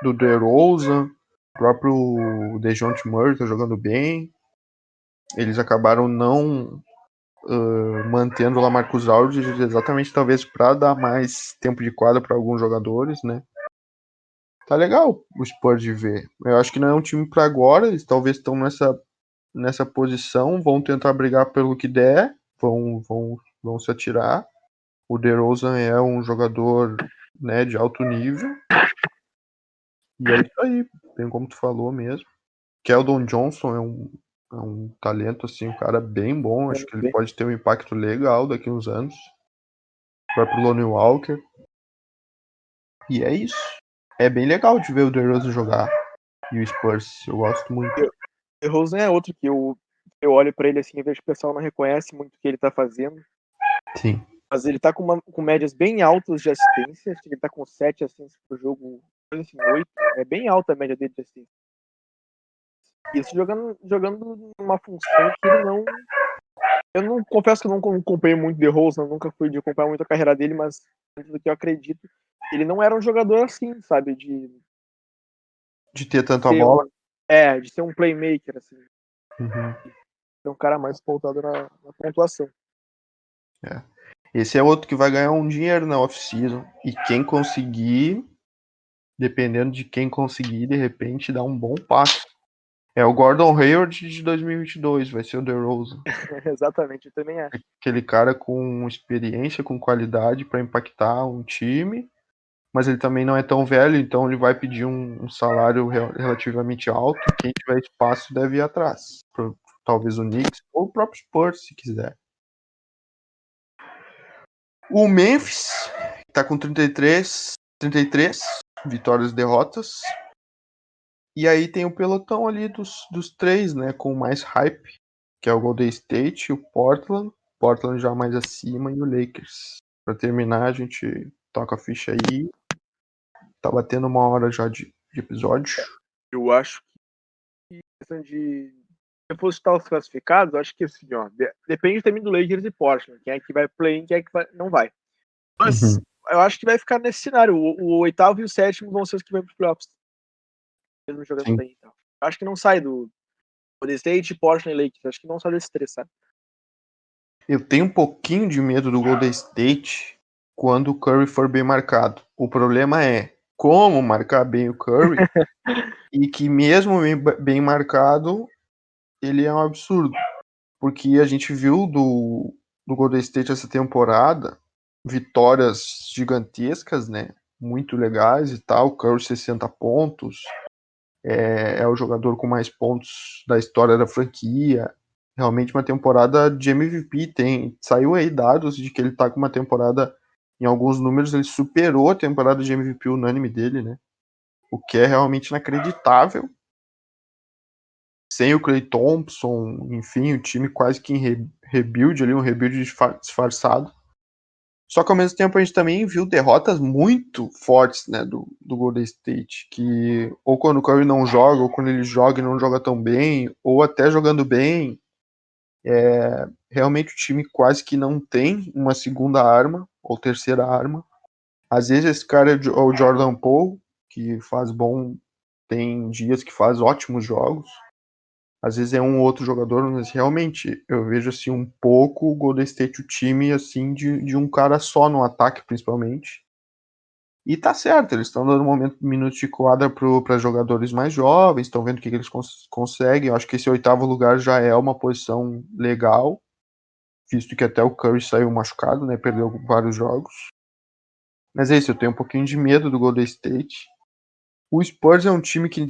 do DeRozan, o próprio DeJounte Murray tá jogando bem. Eles acabaram não mantendo o Lamarcus Aldridge exatamente talvez para dar mais tempo de quadra para alguns jogadores, né? Tá legal o Spurs de ver. Eu acho que não é um time para agora, eles talvez estão nessa posição, vão tentar brigar pelo que der, vão se atirar. O DeRozan é um jogador, né, de alto nível. E é isso aí, bem como tu falou mesmo. Keldon Johnson é um talento, assim, um cara bem bom. Acho que ele pode ter um impacto legal daqui a uns anos. O próprio Lonnie Walker. E é isso. É bem legal de ver o DeRozan jogar. E o Spurs, eu gosto muito. O DeRozan é outro que eu olho pra ele assim e vejo que o pessoal não reconhece muito o que ele tá fazendo. Sim. Mas ele tá com médias bem altas de assistência. Acho que ele tá com 7 assistências por jogo, assim, 8. É bem alta a média dele de assistência. Isso jogando numa função que ele Eu não confesso que eu não acompanhei muito The Rose, eu nunca fui de acompanhar muito a carreira dele, mas dentro do que eu acredito, ele não era um jogador assim, sabe? De ter tanta Ser bola. de ser um playmaker, assim. Uhum. Ser um cara mais voltado na pontuação. É. Esse é outro que vai ganhar um dinheiro na off-season. E quem conseguir, dependendo de quem conseguir, de repente dá um bom passo. É o Gordon Hayward de 2022, vai ser o DeRozan. Exatamente, eu também acho. Aquele cara com experiência, com qualidade para impactar um time, mas ele também não é tão velho, então ele vai pedir um salário relativamente alto. Quem tiver espaço deve ir atrás. Talvez o Knicks ou o próprio Spurs, se quiser. O Memphis está com 33 vitórias e derrotas. E aí tem o pelotão ali dos três, né, com mais hype, que é o Golden State, o Portland já mais acima e o Lakers. Para terminar, a gente toca a ficha aí. Tá batendo 1 hora já de episódio. Eu acho que questão de se fosse estar os classificados, eu acho que assim, ó, depende também do Lakers e Portland, quem é que vai play, quem é que não vai. Mas eu acho que vai ficar nesse cenário. O oitavo e o sétimo vão ser os que vão para os playoffs. Mesmo jogando Sim. bem, então. Eu acho que não sai do Golden State, Portland e Lakers. Acho que não sai desses três, sabe? Eu tenho um pouquinho de medo do Golden State quando o Curry for bem marcado. O problema é como marcar bem o Curry e que mesmo bem marcado, ele é um absurdo. Porque a gente viu do Golden State essa temporada vitórias gigantescas, né? Muito legais e tal. Curry 60 pontos. É o jogador com mais pontos da história da franquia. Realmente uma temporada de MVP. Saiu aí dados de que ele tá com uma temporada, em alguns números, ele superou a temporada de MVP unânime dele, né? O que é realmente inacreditável. Sem o Klay Thompson, enfim, o time quase que em rebuild ali, um rebuild disfarçado. Só que ao mesmo tempo a gente também viu derrotas muito fortes, né, do Golden State, que ou quando o Curry não joga, ou quando ele joga e não joga tão bem, ou até jogando bem, realmente o time quase que não tem uma segunda arma, ou terceira arma. Às vezes esse cara é o Jordan Poole, que faz bom, tem dias que faz ótimos jogos, às vezes é um outro jogador, mas realmente eu vejo assim um pouco o Golden State, o time assim de um cara só no ataque, principalmente. E tá certo, eles estão dando minutos de quadra para jogadores mais jovens, estão vendo o que eles conseguem. Eu acho que esse 8º lugar já é uma posição legal, visto que até o Curry saiu machucado, né? Perdeu vários jogos. Mas é isso, eu tenho um pouquinho de medo do Golden State. O Spurs é um time que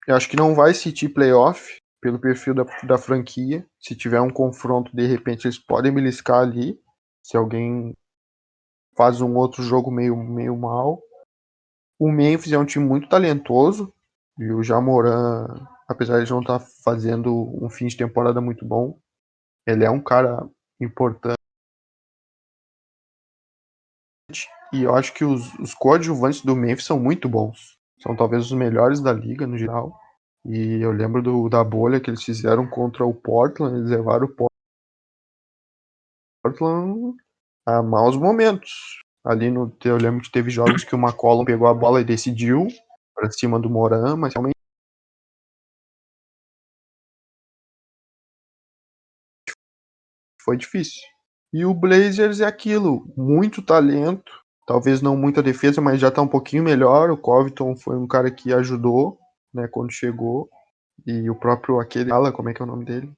eu acho que não vai sentir playoff pelo perfil da franquia. Se tiver um confronto, de repente eles podem beliscar ali. Se alguém faz um outro jogo meio mal. O Memphis é um time muito talentoso. E o Jamoran, apesar de não estar fazendo um fim de temporada muito bom, ele é um cara importante. E eu acho que os coadjuvantes do Memphis são muito bons. São talvez os melhores da liga no geral. E eu lembro da bolha que eles fizeram contra o Portland. Eles levaram o Portland a maus momentos. Ali eu lembro que teve jogos que o McCollum pegou a bola e decidiu para cima do Moran, mas realmente foi difícil. E o Blazers é aquilo, muito talento, talvez não muita defesa, mas já tá um pouquinho melhor. O Covington foi um cara que ajudou, né, quando chegou. E o próprio aquele ala, como é que é o nome dele?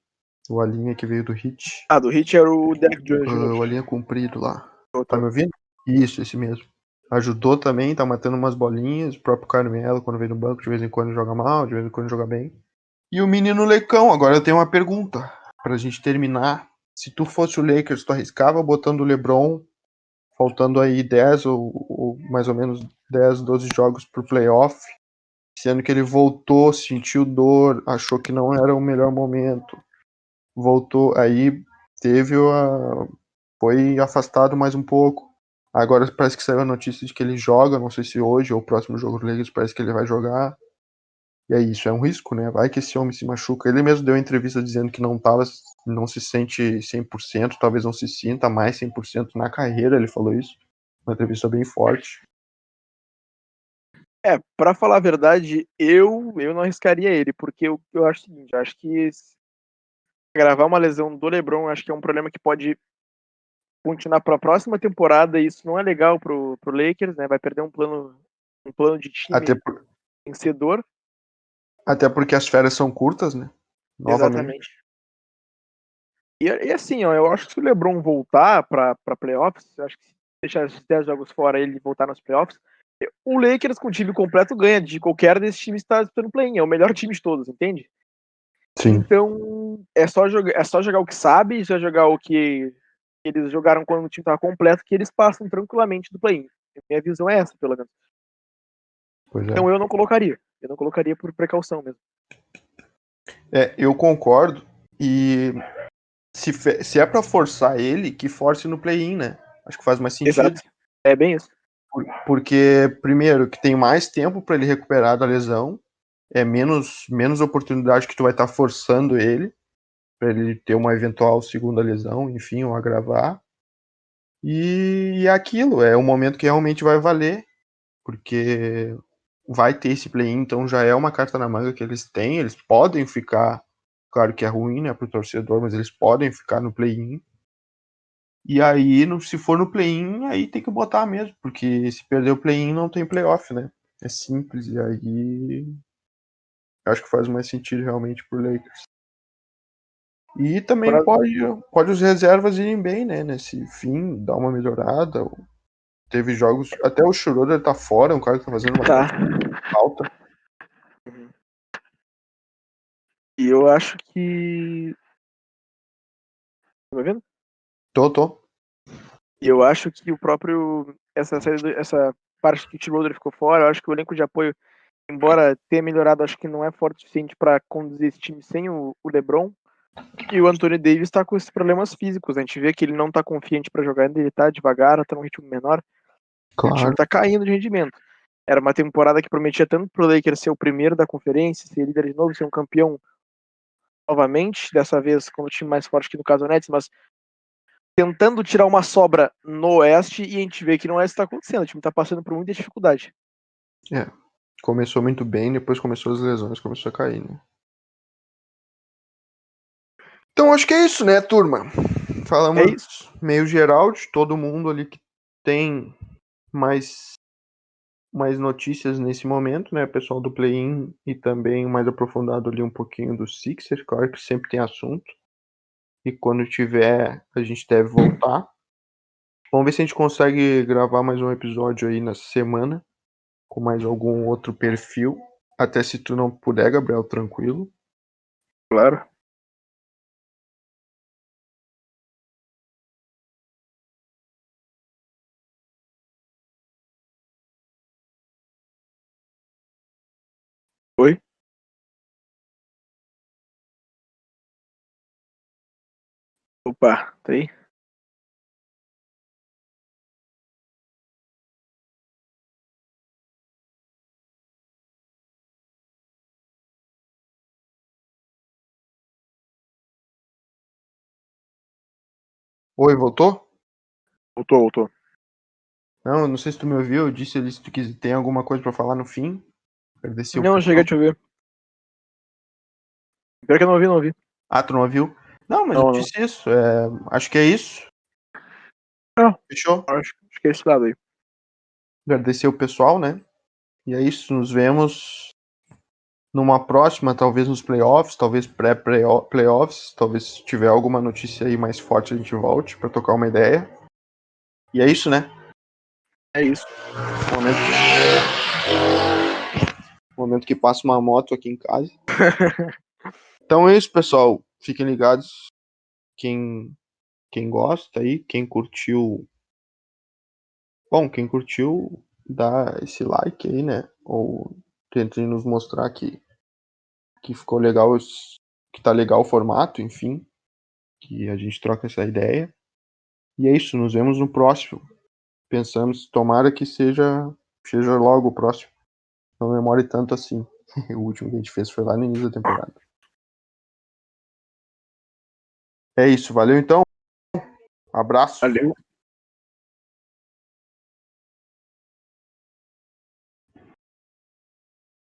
O Alinha que veio do Hit. Ah, do Hit era o Derek Jones Jr. O Alinha comprido lá. Tá me Tô. ouvindo? Isso, esse mesmo. Ajudou também, tá matando umas bolinhas. O próprio Carmelo, quando vem no banco, de vez em quando joga mal, de vez em quando joga bem. E o menino Lecão, agora eu tenho uma pergunta pra gente terminar. Se tu fosse o Lakers, tu arriscava botando o LeBron, faltando aí 10 ou mais ou menos 10, 12 jogos pro playoff, sendo que ele voltou, sentiu dor, achou que não era o melhor momento, voltou, aí foi afastado mais um pouco. Agora parece que saiu a notícia de que ele joga, não sei se hoje ou o próximo jogo do Lakers parece que ele vai jogar. E aí isso é um risco, né? Vai que esse homem se machuca. Ele mesmo deu uma entrevista dizendo que não se sente 100%, talvez não se sinta mais 100% na carreira, ele falou isso. Uma entrevista bem forte. Pra falar a verdade, eu não arriscaria ele, porque eu acho o seguinte, eu acho que gravar uma lesão do LeBron, acho que é um problema que pode continuar para a próxima temporada, e isso não é legal pro Lakers, né? Vai perder um plano de Até, time vencedor. até porque as férias são curtas, né? Novamente. Exatamente. E assim, ó, eu acho que se o LeBron voltar para playoffs, eu acho que se deixar esses 10 jogos fora ele voltar nos playoffs, o Lakers com o time completo ganha de qualquer desses times que está disputando play-in. É o melhor time de todos, entende? Sim. Então, é só jogar o que sabe, só jogar o que eles jogaram quando o time estava completo, que eles passam tranquilamente do play-in. Minha visão é essa, pelo menos. Pois é. Então eu não colocaria. Eu não colocaria por precaução mesmo. Eu concordo. E se é pra forçar ele, que force no play-in, né? Acho que faz mais sentido. Exato. É bem isso. Porque, primeiro, que tem mais tempo para ele recuperar da lesão, é menos oportunidade que tu vai estar forçando ele, para ele ter uma eventual segunda lesão, enfim, ou agravar. E é aquilo, é um momento que realmente vai valer, porque vai ter esse play-in, então já é uma carta na manga que eles têm, eles podem ficar, claro que é ruim, né, pro torcedor, mas eles podem ficar no play-in. E aí, se for no play-in, aí tem que botar mesmo, porque se perder o play-in não tem playoff, né? É simples, e aí acho que faz mais sentido realmente pro Lakers. E também pode os reservas irem bem, né? Nesse fim, dar uma melhorada. Teve jogos, até o Schroeder tá fora, um cara que tá fazendo uma Tá. falta. E eu acho que. Tá me vendo? Tô. E eu acho que o próprio. Essa parte que o T-Roder ficou fora, eu acho que o elenco de apoio, embora tenha melhorado, acho que não é forte o suficiente para conduzir esse time sem o LeBron. E o Anthony Davis tá com esses problemas físicos. A gente vê que ele não tá confiante para jogar ainda, ele tá devagar, tá num ritmo menor. E o time Claro. tá caindo de rendimento. Era uma temporada que prometia tanto pro Lakers ser o primeiro da conferência, ser líder de novo, ser um campeão novamente, dessa vez com o time mais forte que no caso o Nets, mas tentando tirar uma sobra no Oeste, e a gente vê que não é isso que tá acontecendo. O time tá passando por muita dificuldade. Começou muito bem, depois começou as lesões, começou a cair, né? Então acho que é isso, né, turma? É Falamos isso. meio geral de todo mundo ali que tem mais notícias nesse momento, né? Pessoal do play-in e também mais aprofundado ali um pouquinho do Sixers, claro que sempre tem assunto. E quando tiver, a gente deve voltar. Vamos ver se a gente consegue gravar mais um episódio aí nessa semana, com mais algum outro perfil. Até se tu não puder, Gabriel, tranquilo. Claro. Oi? Opa, tá aí? Oi, voltou? Voltou. Não, não sei se tu me ouviu, eu disse ali se tu tem alguma coisa pra falar no fim. Agradecer o Não, cheguei pessoal. a te ouvir. Pior que eu não ouvi. Ah, tu não ouviu? Não, mas eu Não. disse isso. Acho que é isso. Não, Fechou? acho que é esse lado aí. Agradecer o pessoal, né? E é isso. Nos vemos numa próxima, talvez nos playoffs, talvez pré-playoffs. Talvez se tiver alguma notícia aí mais forte a gente volte pra tocar uma ideia. E é isso, né? É isso. Momento que passa uma moto aqui em casa. Então é isso, pessoal. Fiquem ligados. Quem gosta aí, quem curtiu. Bom, quem curtiu, dá esse like aí, né? Ou tente nos mostrar que ficou legal, que tá legal o formato, enfim. Que a gente troca essa ideia. E é isso, nos vemos no próximo. Pensamos, tomara que seja logo o próximo. Não demore tanto assim. O último que a gente fez foi lá no início da temporada. É isso, valeu então. Abraço. Valeu.